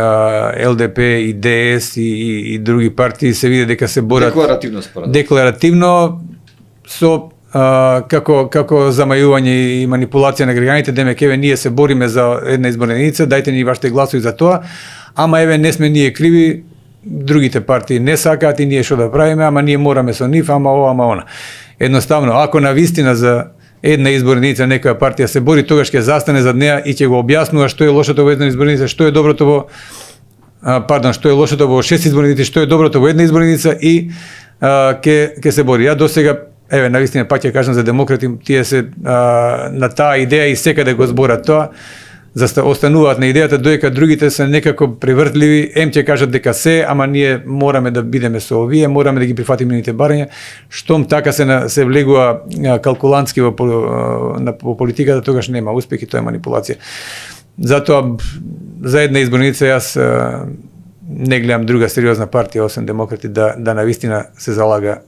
ЛДП, и ДС, и други партии се види дека се борат декларативно со како замајување и манипулација на граѓаните, демек еве ние се бориме за една изборна единица, дајте ни вашите гласови за тоа, ама еве не сме ние криви, другите партии не сакаат и ние што да правиме, ама ние мораме со нив, ама ова, ама она. Едноставно, ако на вистина за една изборна единица некоја партија се бори, тогаш ќе застане зад неа и ќе го објаснува што е лошото во една изборна единица, што е доброто што е лошото во 6 изборни единици, што е доброто во една изборна единица и ќе се бори. Ја досега еве, навистина пак ќе кажам за демократи, тие се на таа идеја и секаде го зборат тоа, остануваат на идејата, доека другите се некако превртливи, ќе кажат дека се, ама ние мораме да бидеме со овие, мораме да ги прифатиме нивните барања, штом така се влегува калкулантски во политиката, тогаш нема успех и тоа е манипулација. Затоа, за една изборница јас не гледам друга сериозна партија, освен демократи, да навистина се залага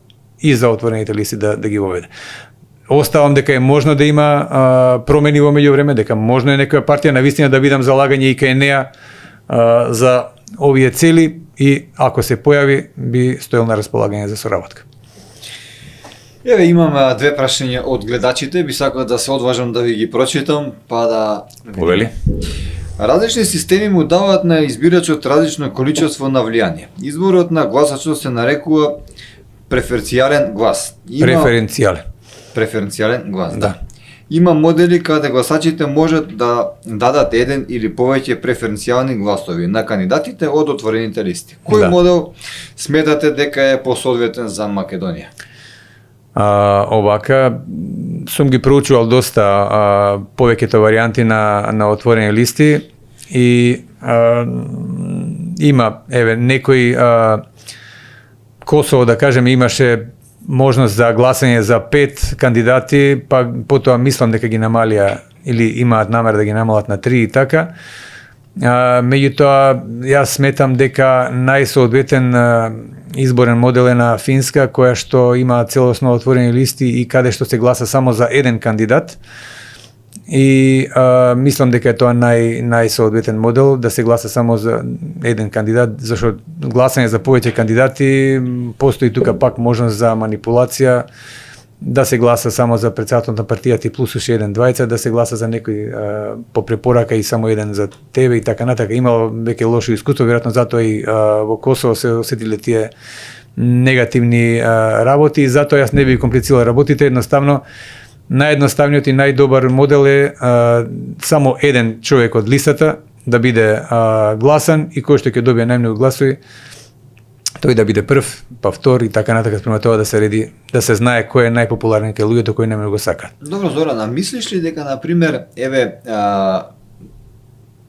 и за отворените листи да ги воведе. Оставам дека е можно да има промени во меѓувреме, дека можно е некоја партија навистина да видам залагање и кај неа за овие цели и ако се појави би стоел на располагање за соработка. Еве имам две прашања од гледачите, би сакал да се одважам да ви ги прочитам, па да повели. Различни системи му даваат на избирачот различно количество на влијание. Изборот на гласачот се нарекува преференцијален глас. Преференцијален глас, да. Има модели каде гласачите можат да дадат еден или повеќе преференцијални гласови на кандидатите од отворените листи. Кој модел сметате дека е посоодветен за Македонија? Овака, сум ги проучувал доста повеќето варијанти на отворени листи и има, еве, некои Косово, да кажем, имаше можност за гласање за 5 кандидати, па потоа мислам дека ги намалија или имаат намер да ги намалат на 3 и така. Меѓутоа, јас сметам дека најсоодветен изборен модел е на Финска, која што има целосно отворени листи и каде што се гласа само за еден кандидат. И мислам дека е тоа најсоодветен модел, да се гласа само за еден кандидат, зашто гласање за повеќе кандидати постои тука пак можност за манипулација, да се гласа само за председател на партијата и плюс уште еден двајца, да се гласа за некој по препорака и само еден за тебе и така натака. Имало веќе лошо искуство, веројатно затоа и во Косово се осетиле тие негативни работи, и затоа јас не би комплицирал работите, едноставно наједноставниот и најдобар модел е само еден човек од листата да биде гласан и кој што ќе добие најмногу гласови, тој да биде прв, па втор и така натака, спрема тоа да се реди, да се знае кој е најпопуларен кај луѓето кои најмногу го сакаат. Добро, Зорана, мислиш ли дека, например,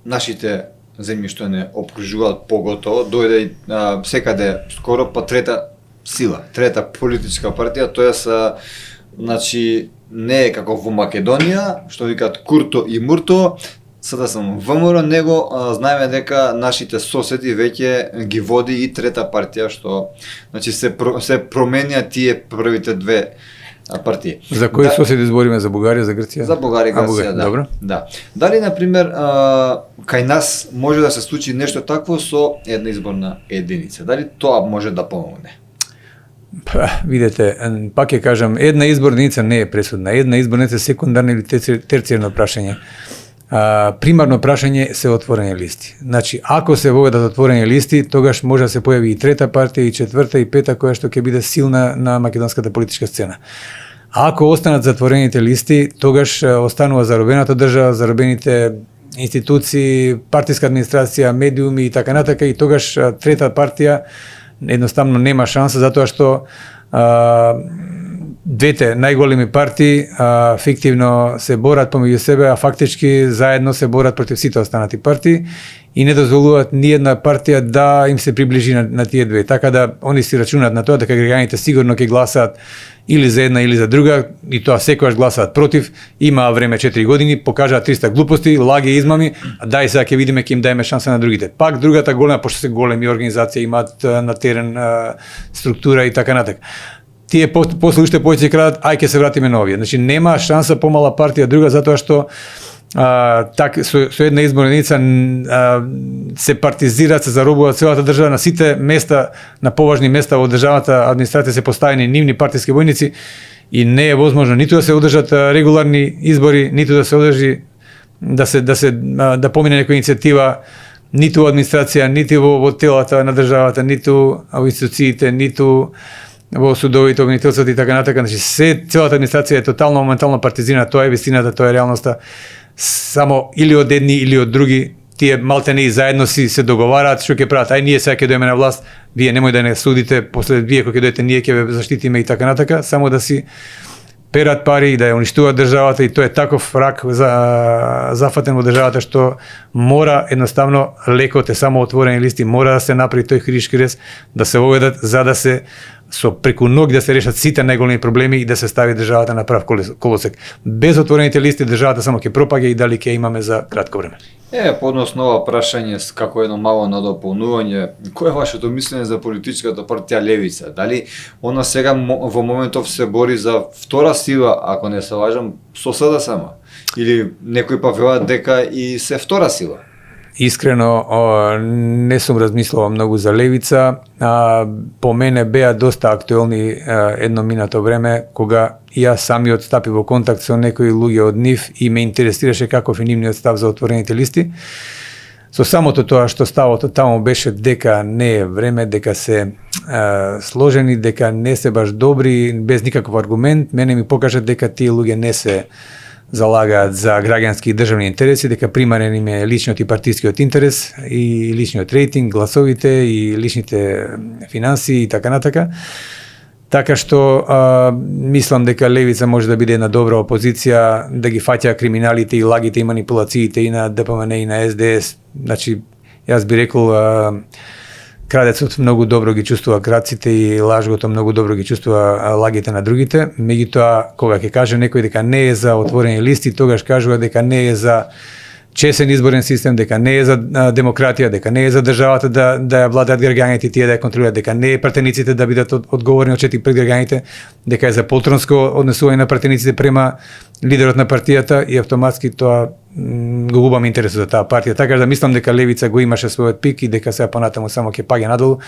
нашите земји што не опкружуваат поготово, дојде секаде скоро па трета сила, трета политичка партија, тоа значи не е како во Македонија, што викаат Курто и Мурто, сада сам ВМРО, него знаеме дека нашите соседи веќе ги води и трета партија, што значи се променја тие првите две партии. За кои соседи збориме, за Бугарија, за Грција? За Бугарија, Грција, да. Добро. Да. Дали, например, кај нас може да се случи нешто такво со една изборна единица? Дали тоа може да помогне? Па, видете, пак ќе кажам, една изборна единица не е пресудна. Една изборна единица е секундарно или терцијарно прашање. Примарно прашање се отворени листи. Значи, ако се воведат отворени листи, тогаш може да се појави и трета партија, и четврта, и пета, која што ќе биде силна на македонската политичка сцена. Ако останат затворените листи, тогаш останува заробената држава, заробените институции, партиска администрација, медиуми и така натака, и тогаш трета партија едноставно нема шанса, затоа што двете најголеми партии фиктивно се борат помеѓу себе, а фактички заедно се борат против сите останати партии и не дозволуваат ни една партија да им се приближи на тие две. Така да они си рачунаат на тоа дека граѓаните сигурно ќе гласаат или за една или за друга, и тоа секогаш гласаат против. Има време 4 години, покажаат 300 глупости, лаги, измами, дај сега ќе видиме, ќе им дајме шанса на другите. Пак другата голема, пошто се големи организации, имаат на терен структура и така натака. Тие после уште повеќе крадат, ај ќе се вратиме на овие. Значи нема шанса помала партија друга, затоа што со една изборна единица се партизираат, се заробуваат целата држава, на сите места, на поважни места во државната администрација се поставени нивни партиски војници и не е возможно ниту да се одржат регуларни избори, ниту да се одржи да помине некоја иницијатива, ниту во администрација, ниту во телата на државата, ниту во институциите, ниту во судовите, обвинителствата и така натака. Значи целата администрација е тотално моментално партизирана, тоа е вистината, тоа е реалноста. Само или од едни или од други, тие малтене и заедно си се договараат што ќе прават. Ај ние сега ќе дојдеме на власт, вие немој да не судите, после вие кога ќе дојдете ние ќе ве заштитиме и така натака, само да си перат пари и да ја уништуваат државата, и тоа е таков рак зафатен во државата што мора едноставно лекот е само отворени листи, мора да се направи тој хируршки рез, да се воведат за да се со преку ноги да се решат сите најголеми проблеми и да се стави државата на прав колосек. Без отворените листи државата само ќе пропаѓа и дали ќе имаме за кратко време. Подносно ова прашање како едно мало надополнување, кој е вашето мислење за политичката партија Левица? Дали она сега во моментов се бори за втора сила, ако не се лажам, со СДСМ? Или некои па велат дека и се втора сила? Искрено, не сум размислувал многу за Левица. По мене беа доста актуелни едно минато време, кога јас самиот стапи во контакт со некои луѓе од нив и ме интересираше каков е нивниот став за отворените листи. Со самото тоа што ставот таму беше дека не е време, дека се сложени, дека не се баш добри, без никаков аргумент, мене ми покажат дека тие луѓе не се залагаат за граѓански и државни интереси, дека примарен им е личниот и партискиот интерес и личниот рейтинг, гласовите и личните финанси и така натака. Така што мислам дека Левица може да биде една добра опозиција, да ги фаќа криминалите и лагите и манипулациите и на ДПМН и на СДС. Значи, јас би рекол, крадецот многу добро ги чувствува крадците и лажгото многу добро ги чувствува лагите на другите. Меѓутоа, кога ќе каже некој дека не е за отворени листи, тогаш кажува дека не е за чесен изборен систем, дека не е за демократија, дека не е за државата да ја владеат граѓаните, тие да ја контролираат, дека не е пратениците да бидат одговорни очети пред граѓаните, дека е за полтронско однесување на пратениците према лидерот на партијата и автоматски тоа го губам интересот за таа партија. Така да мислам дека левица го имаше својот пик и дека сега понатаму само ќе паѓа надолу,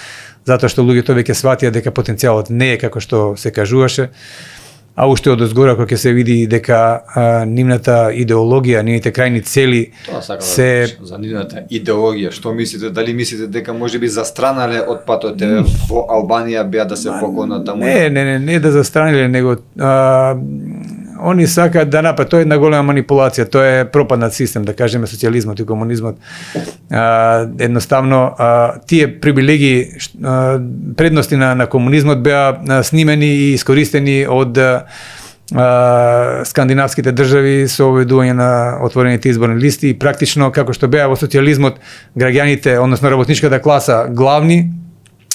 затоа што луѓето веќе сватија дека потенцијалот не е како што се кажуваше. А уште од озгора кога ќе се види дека нивната идеологија, нивните крајни цели се за нивната идеологија, што мислите, дали мислите дека можеби застранале од патот во Албанија беа да се поконат таму? Не да застранале, него они сакаат да напад, тоа е една голема манипулација, тоа е пропаднат систем, да кажеме социјализмот и комунизмот. Едноставно тие привилегии, предности на комунизмот беа снимени и искористени од скандинавските држави со оведување на отворените изборни листи и практично како што беа во социјализмот граѓаните, односно работничката класа главни,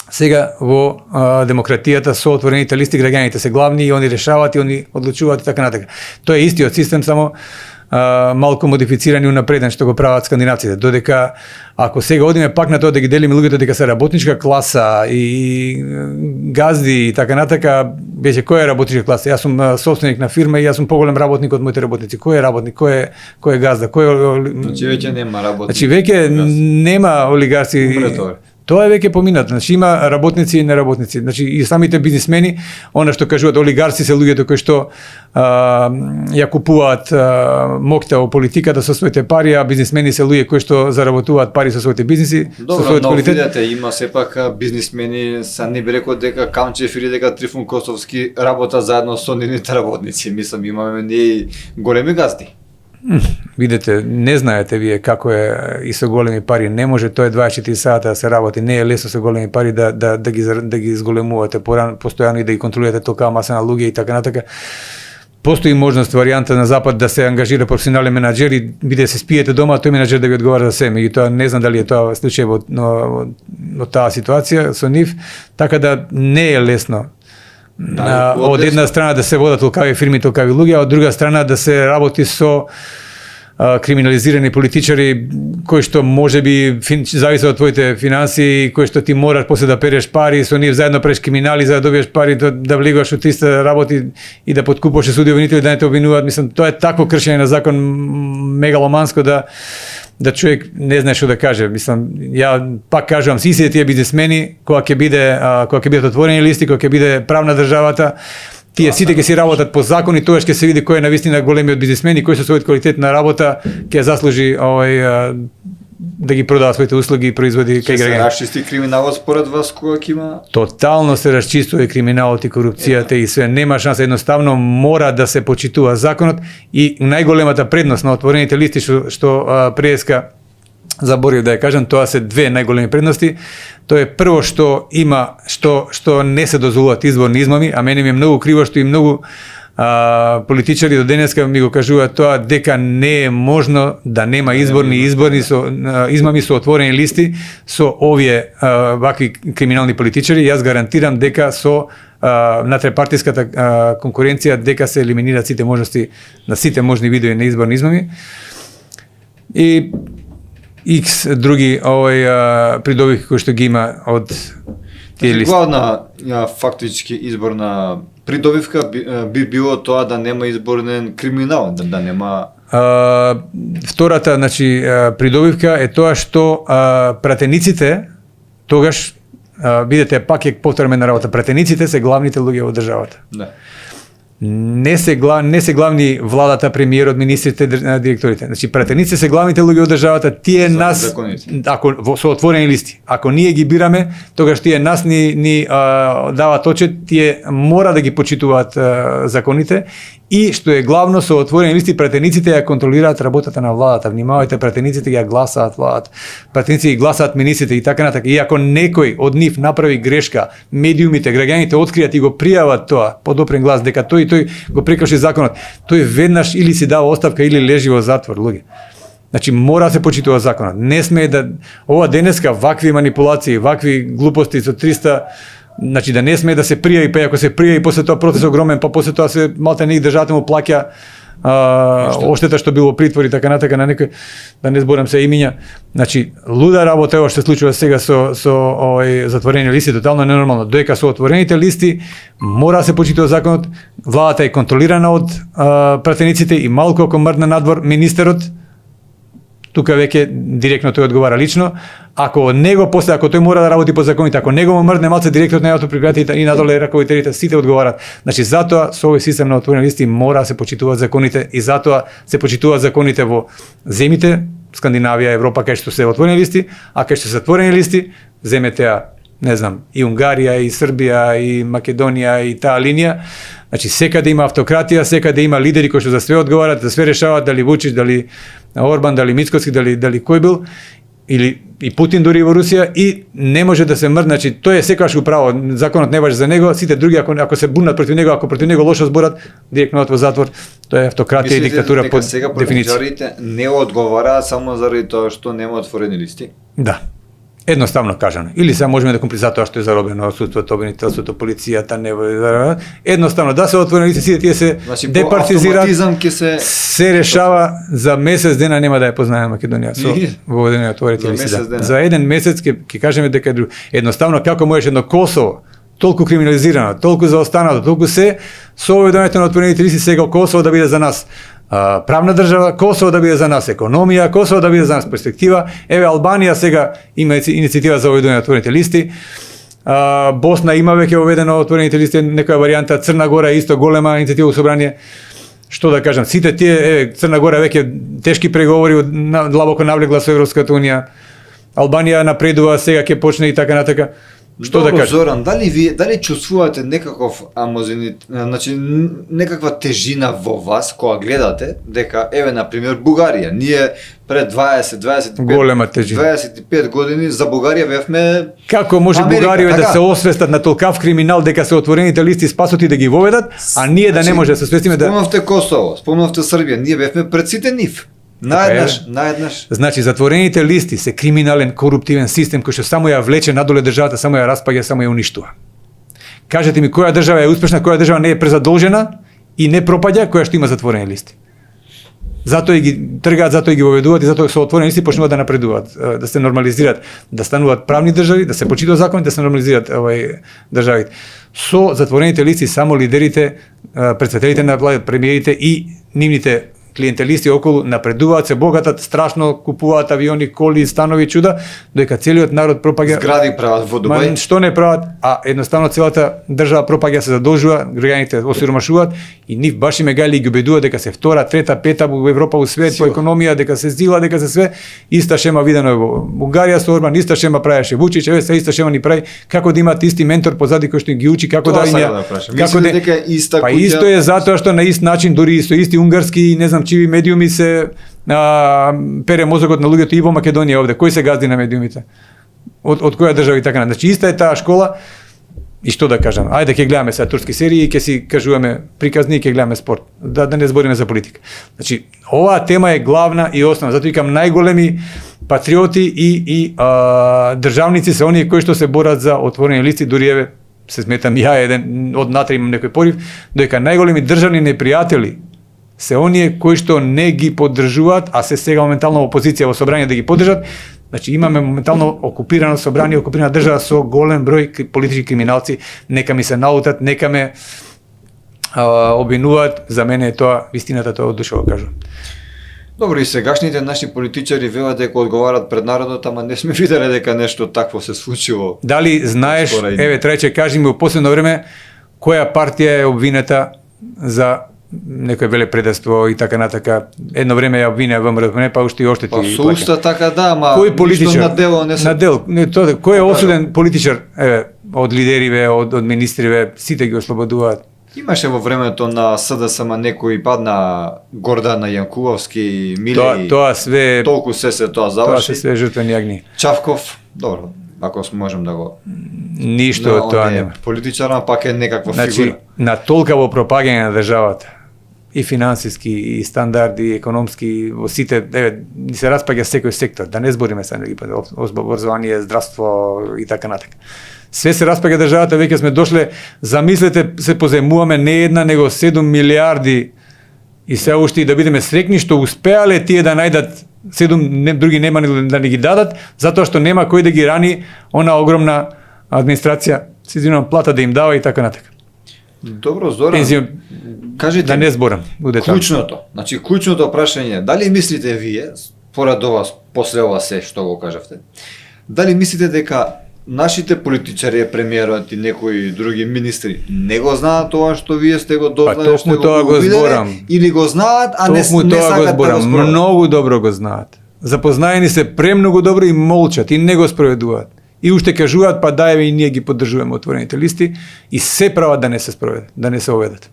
сега во демократијата со отворените листи граѓаните се главни и они решаваат и они одлучуваат и така натака. Тоа е истиот систем, само малку модифициран и унапреден што го прават скандинавците. Додека ако сега одиме пак на тоа да ги делиме луѓето дека се работничка класа и газди и така натака, беше кој е работничка класа? Јас сум собственик на фирма и јас сум поголем работник од моите работници. Кој е работник? Кој е газда? Значи веќе нема работник. Значи веќе нема олигарси. Тоа е веќе поминато. Значи има работници и неработници. Значи и самите бизнисмени, она што кажуваат олигарси се луѓето кои што ја купуваат мокта во политиката со своите пари, а бизнисмени се луѓе кои што заработуваат пари со своите бизниси, со својот квалитет. Видете, има сепак бизнисмени, са не би рекол дека Камчев или дека Трифун Косовски работат заедно со нивните работници. Мислам, имаме ние големи газди. Видете, не знаете вие како е и со големи пари. Не може тоа 24 сата да се работи. Не е лесно со големи пари да ги изголемувате постојано и да ги контролирате толкава маса на луѓе и така натака. Постои можност, варијанта на Запад да се ангажира професионален менаџер и биде се спиете дома, тој менаџер да ви одговара за се. Меѓутоа не знам дали е тоа случај во таа ситуација со нив, така да не е лесно. Од една страна да се водат толкави фирми, толкави луѓе, а од друга страна да се работи со криминализирани политичари кои што можеби зависат од твоите финансии, кои што ти мораш после да переш пари, со нив заедно преш криминали за да добиеш пари, да влегуваш во 300 работи и да подкупуваш суди обвинители да не те обвинуваат. Мислам, тоа е такво кршење на закон мегаломанско да човек не знае што да каже. Мислам, ја пак кажувам, сите тие бизнисмени кога ќе бидат отворени листи, кога ќе биде правна државата, тие сите ќе си работат по закон и тогаш ќе се види кој е навистина големиот бизнисмен и кој со својот квалитет на работа ќе заслужи да ги продава своите услуги и производи кај граѓаните. Се расчисти криминалот според вас кога ќе има? Тотално се расчистува и криминалот и корупцијата и све. Нема шанса, едноставно мора да се почитува законот и најголемата предност на отворените листи што преска заборив да ја кажам, тоа се две најголеми предности. Тоа е прво што има што не се дозволуваат изборни измами, а мене ми е многу криво што и многу политичари до денеска ми го кажуваат тоа дека не е можно да нема измами со отворени листи со овие вакви криминални политичари. Јас гарантирам дека со натрепартиската конкуренција дека се елиминираат сите можности на сите можни видови на изборни измами. И X други придобивки кои што ги има од тие листи. Главна фактички изборна придобивка би било тоа да нема изборен криминал, да нема. Втората, значи, придобивка е тоа што пратениците тогаш видите пак е повторна работа. Пратениците се главните луѓе во државата. Да. Не се главни владата, премиерот, министрите, директорите. Значи пратениците се главните луѓе од државата, тие нас ако со отворени листи. Ако ние ги бираме, тогаш тие нас ни даваат очет, тие мора да ги почитуваат законите и што е главно со отворени листи пратениците ја контролираат работата на владата. Внимавајте, пратениците ја гласаат владата. Пратениците ги гласаат министрите и така натака. И ако некој од нив направи грешка, медиумите, граѓаните откријат и го пријават тоа под опрен глас дека тој го прекрши законот, тој веднаш или си дава оставка или лежи во затвор, луѓе. Значи мора да се почитува законот. Не сме да ова денеска вакви манипулации, вакви глупости со 300. Значи да не сме да се пријави, па ако се пријави после тоа процес огромен, па после тоа се малте не државата му плаќа оштета што било притвор и така натака на некој, да не зборам се имиња. Значи, луда работа е ова што се случува сега со овој затворени листи, тотално ненормално. Доека со отворените листи мора да се почитува законот, владата е контролирана од пратениците и малку ако мрдне надвор министерот, тука веќе директно тој одговара лично. Ако од него после, ако тој мора да работи по законите, ако него му мрдне малце директорот на јавното предпријатие и надоле раководителите, сите одговарат. Значи затоа со овој систем на отворени листи мора да се почитуваат законите и затоа се почитуваат законите во земите Скандинавија, Европа кај што се отворени листи, а кај што се затворени листи, земете не знам, и Унгарија, и Србија, и Македонија, и таа линија. Значи секаде има автократија, секаде има лидери кои што за све одговарат, за све решаваат, дали Вучич, дали Орбан, дали Мицкоски, дали кој бил, или и Путин дури во Русија, и не може да се мрдне. Значи тој е секогаш право, законот не важи за него, сите други ако се бунат против него, ако против него лошо зборат, директно во затвор. Тоа е автократија и диктатура по сега дефиниција. политичарите не одговараат само заради тоа што нема отворени листи? Да. Едноставно кажано. Или се можеме да компли затоа што е заробено судството, обвинителството, полицијата, едноставно да се отворени листи, сите тие се департизираат, се решава за месец дена, нема да ја познаеме Македонија со воведение на отворените листи. За еден месец ќе кажеме дека едноставно како можеш едно Косово толку криминализирано, толку заостанато, толку се со воведението на отворените листи сега Косово да биде за нас правна држава, Косово да биде за нас економија, Косово да биде за нас перспектива. Еве Албанија сега има иницијатива за воведување на отворените листи. Босна има веќе воведено отворените листи, некоја варијанта, Црна Гора исто голема иницијатива во собрание. Што да кажам, сите тие, Црна Гора веќе тешки преговори, длабоко навлегла со Европската унија. Албанија напредува, сега ќе почне и така натака. Што да кажам? Зоран, дали чувствувате некаков значи некаква тежина во вас кога гледате дека еве на пример Бугарија, ние пред 25 години за Бугарија бевме како може Америка, Бугарија така? да се освестат на толкав криминал дека се отворените листи спасот и да ги воведат, а ние да не може да се свестиме да спомнавте Косово, спомнавте Србија, ние бевме пред сите нив. Наеднаш. Значи затворените листи се криминален, коруптивен систем кој што само ја влече надоле државата, само ја распаѓа, само ја уништува. Кажете ми која држава е успешна, која држава не е презадолжена и не пропаѓа, која што има затворени листи. Затоа и ги тргаат, затоа и ги воведуваат и затоа со отворени листи почнуваат да напредуваат, да се нормализираат, да стануваат правни држави, да се почитуваат закони, да се нормализираат државите. Со затворените листи само лидерите, претседателите на владата, премиерите и нивните клиентелисти околу напредуваат, се богатат, страшно купуваат авиони, коли, станови, чуда, додека целиот народ пропаѓа. Згради прават во Дубај. Што не прават, а едноставно целата држава пропаѓа, се задолжува, граѓаните осиромашуваат и нив баш им гали ги убедува дека се втора, трета, пета во Европа, во свет, по економија, дека се зила, дека се све. Иста шема видено е во Унгарија со Орбан, иста шема правеше Вучич, еве се иста шема ни прави, како да имат исти ментор позади кој што ги учи како да има. Како дека иста па куќа. Исто е затоа што на ист начин дури со исти унгарски, не знам чиви медиуми се пере мозокот на луѓето и во Македонија овде. Кој се газди на медиумите? Од која држава и така натаму. Значи иста е таа школа. И што да кажам? Ајде ќе гледаме сега турски серии и ќе си кажуваме приказни и ќе гледаме спорт. Да не збориме за политика. Значи оваа тема е главна и основна. Затоа викам најголеми патриоти и државници се оние кои што се борат за отворени листи, дури еве се сметам ја еден од натре имам некој порив, дека најголеми државни непријатели се оние кои што не ги поддржуваат, а се сега моментално во опозиција во собрание да ги поддржат. Значи имаме моментално окупирано собрание, окупирана држава со голем број политички криминалци, нека ми се наутат, нека ме обвинуваат, за мене е тоа вистината, тоа од душа го кажувам. Добро, и сегашните наши политичари велат дека одговарат пред народот, ама не сме виделе дека нешто такво се случило. Дали знаеш, еве треќе кажи ми во последно време, која партија е обвинета за некој веле предавство и така натака. Едно време ја обвинеа ВМРО, па уште и оштети. Па со уста така да, ама кој политичар на дело не се. На дел, не тоа, кој е осуден политичар, еве, од лидериве, од министриве, сите ги ослободуваат. Имаше во времето на СДСМ некој падна Гордана Јанкуловски, Милеј. Тоа све толку се тоа заврши. Тоа се све жртвени јагни. Чавков, добро, ако можем да го. Ништо од тоа нема. Политичарна пак е некаква фигура. Значи, на толкаво пропагање на државата, и финансиски, и стандарди, и економски, во сите, еве, ни се распаѓа секој сектор, да не збориме сега образование, здравство и така натака. Све се распаѓа државата, веќе сме дошле, замислете, се поземуваме не една, него 7 милиарди И се уште и да бидеме срекни што успеале тие да најдат 7 други нема да не ги дадат, затоа што нема кој да ги рани она огромна администрација, се извинувам, плата да им дава и така натака. Добро, Зоран. Пензија, Кажете да не зборам. клучното. Значи клучното прашање, дали мислите вие, според ова после ова се што го кажавте, дали мислите дека нашите политичари, премиерот и некои други министри не го знаат тоа што вие сте го дознали, што го виделе, зборам. или го знаат, а не Токму не тоа го сакат да зборам. го зборат? Многу добро го знаат. Запознаени се премногу добро и молчат и не го спроведуваат. И уште кажуваат, па дајме и ние ги поддржуваме отворените листи и се прават да не се спроведат, да не се оведат.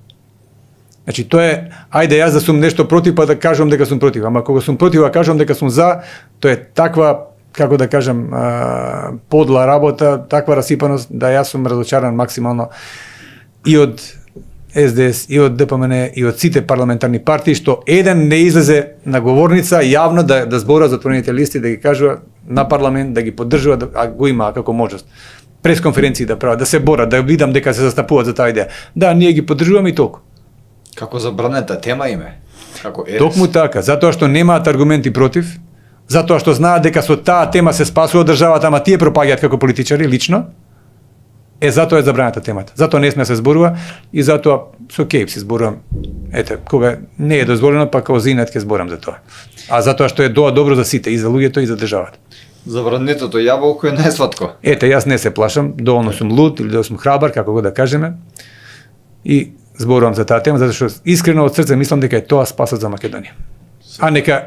Значи тоа е, ајде јас да сум нешто против, па да кажам дека сум против, ама кога сум против, а кажам дека сум за, тоа е таква, како да кажам, подла работа, таква расипаност, да јас сум разочаран максимално и од СДС, и од ДПМН, и од сите парламентарни партии, што еден не излезе на говорница јавно да збора за отворените листи, да ги кажува на парламент, да ги поддржува, а го има како можност. Пресконференции да прават, да се борат, да видам дека се застапуваат за таа идеја. Да, ние ги поддржуваме и толку. Како забранета тема име. Како ерес. Токму така, затоа што немаат аргументи против, затоа што знаат дека со таа тема се спасува државата, ама тие пропаѓаат како политичари лично. Затоа е забранета темата. Затоа не сме се зборува и затоа со кејп се зборувам. Ете, кога не е дозволено, па као зинат ќе зборам за тоа. А затоа што е добро за сите, и за луѓето и за државата. Забранетото јаболко е најсладко. Ете, јас не се плашам, доволно сум луд или да сум храбар, како го да кажеме. И зборувам за таа тема, затоа што искрено од срце мислам дека е тоа спасот за Македонија.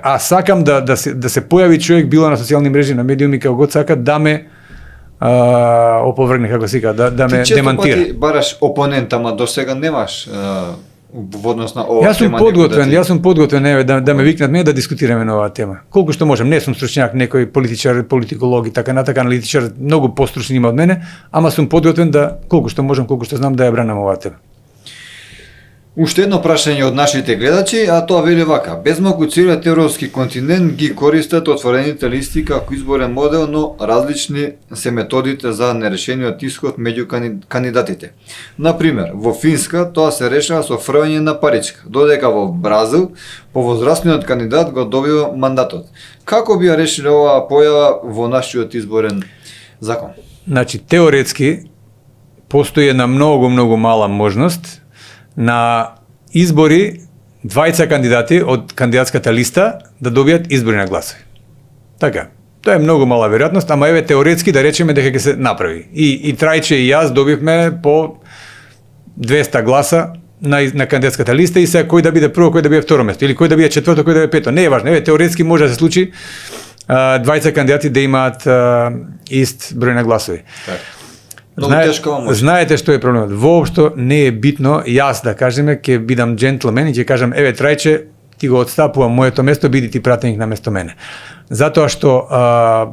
А сакам да се појави човек, било на социјални мрежи, на медиуми, како год сака, да ме оповргне, како се кажа, да ме демантира. Ти бараш опонент, ама до сега немаш во однос на ова тема. Јас сум подготвен, да ме викнат мене да дискутираме на оваа тема. Колку што можам, не сум стручњак, некој политичар, политиколог и така натака, аналитичар, многу постручни има од мене, ама сум подготвен да колку што можам, колку што знам да ја бранам оваа тема. Уште едно прашање од нашите гледачи, а тоа вели вака: безмалку целиот европски континент ги користат отворените листи како изборен модел, но различни се методите за нерешениот исход меѓу кандидатите. Например, во Финска тоа се решава со фрлање на паричка, додека во Бразил повозрастниот кандидат го добива мандатот. Како би ја решиле оваа појава во нашиот изборен закон? Значи, теоретски постои една многу мала можност на избори двајца кандидати од кандидатската листа да добијат избори на гласови. Така, тоа е многу мала веројатност, ама еве теоретски да речеме дека ќе се направи. И Трајче и јас добивме по 200 гласа на кандидатската листа и сега кој да биде прво, кој да биде второ место, или кој да биде четврто, кој да биде пето. Не е важно, еве теоретски може да се случи двајца кандидати да имаат ист број на гласови. Знаете што е проблемот? Воопшто не е битно, јас да кажеме, ќе бидам джентлмен и ќе кажам, еве Трајче, ти го отстапувам моето место, биди ти пратеник на место мене. Затоа што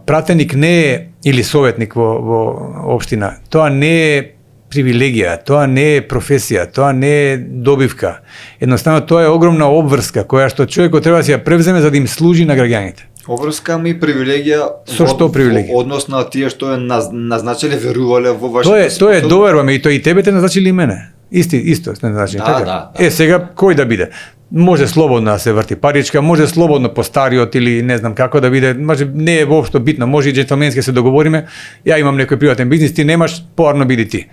пратеник не е, или советник во општина, тоа не е привилегија, тоа не е професија, тоа не е добивка. Едноставно тоа е огромна обврска која што човекот треба да си ја превземе за да им служи на граѓаните. Обврска ми привилегија со што привилегија? Однос на тие што е назначиле, верувале во вашите способности. Тоа е довербаме и тебе те назначили и мене. Исто сме назначени, така? Да. Сега кој да биде? Може слободно да се врти паричка, може слободно по стариот или не знам како да биде, може не е воопшто битно, може и джентлменски се договориме. Ја имам некој приватен бизнис, ти немаш, поарно биди ти.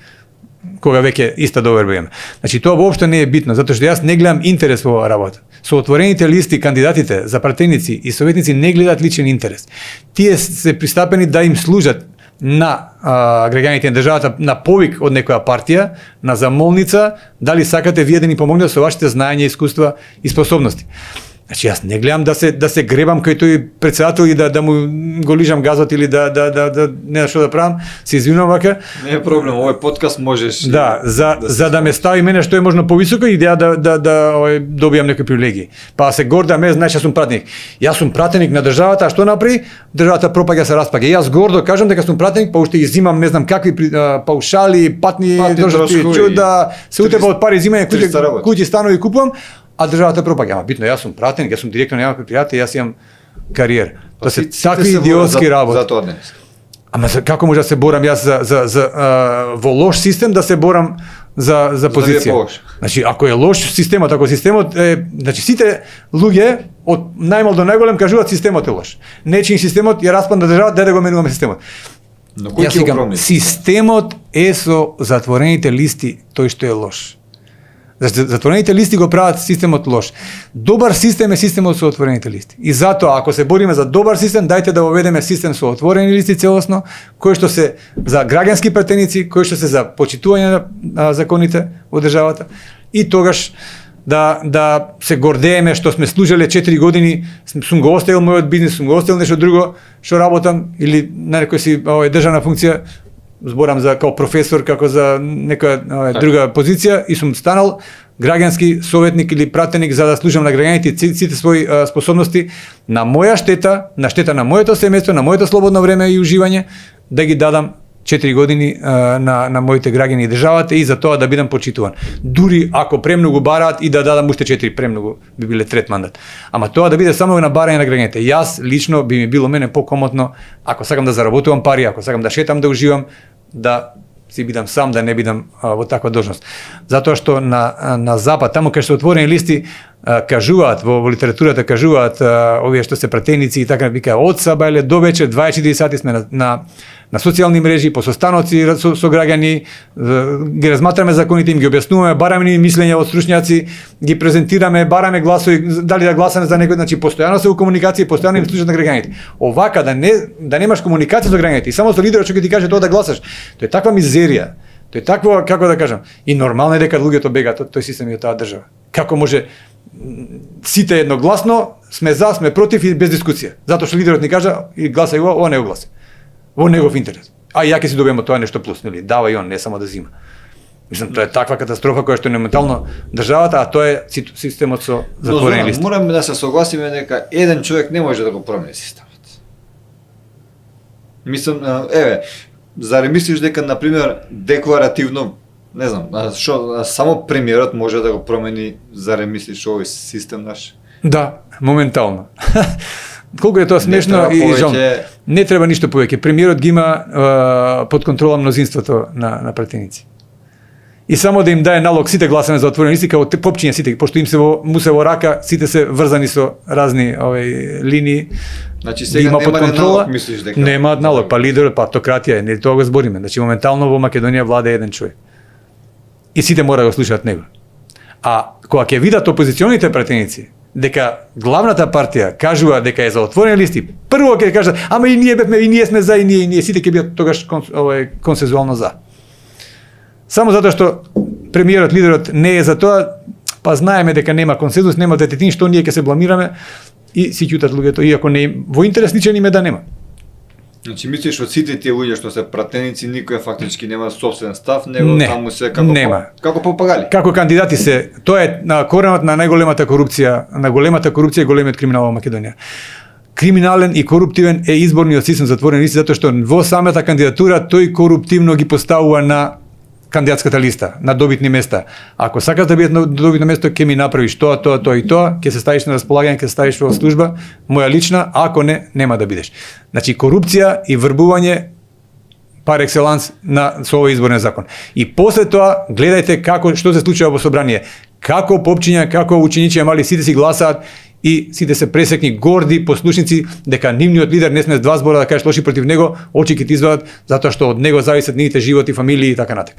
Кога веќе иста доверба имаме. Значи тоа воопшто не е битно, затоа што јас не гледам интерес во оваа работа. Со отворените листи кандидатите за пратеници и советници не гледаат личен интерес. Тие се пристапени да им служат на граѓаните на државата на повик од некоја партија, на замолница, дали сакате вие да ни помогнете со вашите знаења, искуства и способности. Значи јас не гледам да се гребам кај тој претседател и да му го лижам газот или да не знам што да правам, се извинувам вака. Не е проблем, овој подкаст можеш. Да, за да ме стави мене што е можно повисоко и да добијам некои привилегии. Па се гордам, знаеш, јас сум пратеник. Јас сум пратеник на државата, а што направи? Државата пропаѓа, се распаѓа. Јас гордо кажам дека сум пратеник, па уште ги зимам не знам какви паушали, патни трошки, чуда, се утепа од пари зимање, куќи станови купувам. А државата пропаѓа. Ама битно, јас сум пратеник, јас сум директор на јавно предпријатие, јас имам кариера. Тоа се такви идиотски работи. За тоа денес. Ама како може да се борам јас во лош систем, да се борам за позиција. лош. Значи, ако е лош системот, ако системот е, значи сите луѓе од најмал до најголем кажуваат системот е лош. Нечиј системот ја распадна државата, дај да го менуваме системот. Но кој Јас ќе го викам, промени? системот е со затворените листи тој што е лош. Затворените листи го прават системот лош. Добар систем е системот со отворените листи. И затоа, ако се бориме за добар систем, дајте да воведеме систем со отворени листи целосно, кој што се за граѓански пратеници, кој што се за почитување на законите во државата. И тогаш да се гордееме што сме служеле 4 години, сум го оставил мојот бизнис, сум го оставил нешто друго што работам или на некој си државна функција, зборам за као професор, како за некоја друга позиција и сум станал граѓански советник или пратеник за да служам на граѓаните сите своји способности на моја штета, на штета на моето семејство, на моето слободно време и уживање, да ги дадам 4 години на моите граѓани и државата и за тоа да бидам почитуван. Дури ако премногу бараат и да дадам уште 4, премногу би биле трет мандат. Ама тоа да биде само на барање на граѓаните. Јас лично би ми било мене покомотно, ако сакам да заработувам пари, ако сакам да шетам, да уживам, да си бидам сам, да не бидам во таква должност. Затоа што на запад, таму кај се отворени листи, кажуваат, во литературата кажуваат, овие што се пратеници и така, вика, од сабајле до вечер, 24 сати сме на социјални мрежи, по состаноци со граѓани, ги разматраме законите, им ги објаснуваме, бараме ни мислења од стручњаци, ги презентираме, бараме гласови, дали да гласаме за некој, значи постојано се во комуникација, постојано им слушат на граѓаните. Овака да немаш комуникација со граѓаните и само со лидерот што ќе ти каже тоа да гласаш, тоа е таква мизерија. Тоа е такво, како да кажам, и нормално е дека луѓето бегаат од тој систем и од таа држава. Како може сите едногласно сме за, сме против и без дискусија. Затоа што лидерот ни кажа и гласај ова не го гласи. Во негов интерес. А ја ќе си добиеме тоа нешто плюс, нели? Дава и он, не само да зима. Мислам, тоа е таква катастрофа која што е моментално државата, а тоа е системот со затворени листи. Мораме да се согласиме дека еден човек не може да го промени системот. Мислам, заре мислиш дека, например, декларативно, не знам, што само премиерот може да го промени, заре мислиш овој систем наш? Да, моментално. Колку е тоа смешно и жал. Не треба ништо повеќе. Премиерот ги има под контрола мнозинството на пратеници. И само да им даде налог сите гласаме за отворени листи, како попчиња сите, пошто им му се во рака, сите се врзани со разни линии. Значи сега нема налог, мислиш дека? Нема налог, па лидерот, па автократија, не тоа го збориме. Значи моментално во Македонија влада еден човек. И сите мора да го слушаат него. А кога ќе видат опозиционите пратеници дека главната партија кажува дека е за отворени листи, прво ќе кажат, ама и ние бевме, и ние сме за, и ние сите ќе бидат тогаш консензуално за. Само затоа што премиерот, лидерот не е за тоа, па знаеме дека нема консензус, нема дететин, што ние ќе се бламираме и си ќутат луѓето, иако не во интерес личен им е да нема. Значи мислиш од сите тие луѓе што се пратеници никој фактички нема собствен став, него таму се како попагали. Како кандидати се, тоа е на коренот на најголемата корупција, на големата корупција и големиот криминал во Македонија. Криминален и коруптивен е изборниот систем затворен листи затоа што во самата кандидатура тој коруптивно ги поставува на кандидатската листа, на добитни места. Ако сакаш да бидеш на добитно место, ќе ми направиш тоа и тоа, ќе се ставиш на располагање, ќе се ставиш во служба, моја лична, ако не, нема да бидеш. Значи корупција и врбување пар екселанс со овој изборен закон. И после тоа гледајте што се случува во собрание. Како попчиња, како ученици мали сите си гласаат и сите се пресекни горди послушници дека нивниот лидер не сме два збора да кажеш лоши против него, очи ќе ти извадат затоа што од него зависат нивните животи, фамилии и така натаму.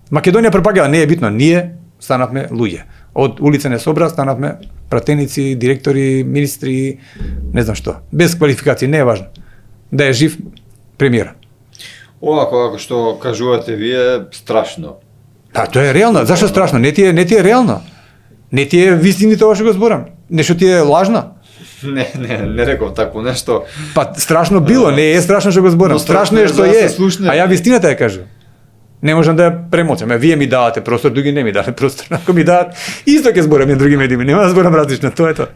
Македонија пропагала, не е битно, ние станавме луѓе. Од улица не собра станавме пратеници, директори, министри, не знам што. Без квалификации, не е важно. Да е жив премиер. Ова како што кажувате вие, страшно. Па тоа е реално. Зашто страшно? Не ти е реално. Не ти е вистини тоа што го зборам. Нешто ти е лажно. Не реков такво нешто. Па страшно било, не е страшно што го зборам. Страшно е што е. А ја вистината ја кажам. Не можам да ја премоцам. Вие ми давате простор, други не ми давате простор. Ако ми дават, исто ќе зборам и други медии, нема да зборам различно, тоа е тоа.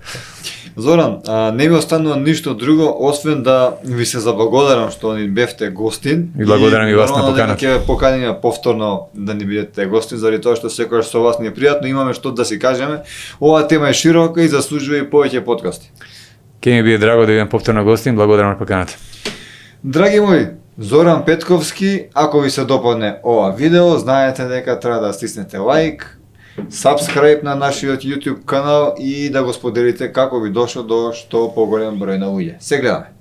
Зоран, не ми останува ништо друго, освен да ви се заблагодарам што ни бевте гостин. И благодарам и вас на поканата. Ќе поканиме повторно да ни бидете гостин, заради тоа што секогаш со вас ни е пријатно, имаме што да си кажеме. Оваа тема е широка и заслужува и повеќе подкасти. Ке ми биде драго да бидам повторно гостин, благодарам на поканата. Драги мои, Зоран Петковски, ако ви се допадне ова видео, знаете дека треба да стиснете лайк, subscribe на нашиот YouTube канал и да го споделите како ви дошло до што поголем број на луѓе. Се гледаме!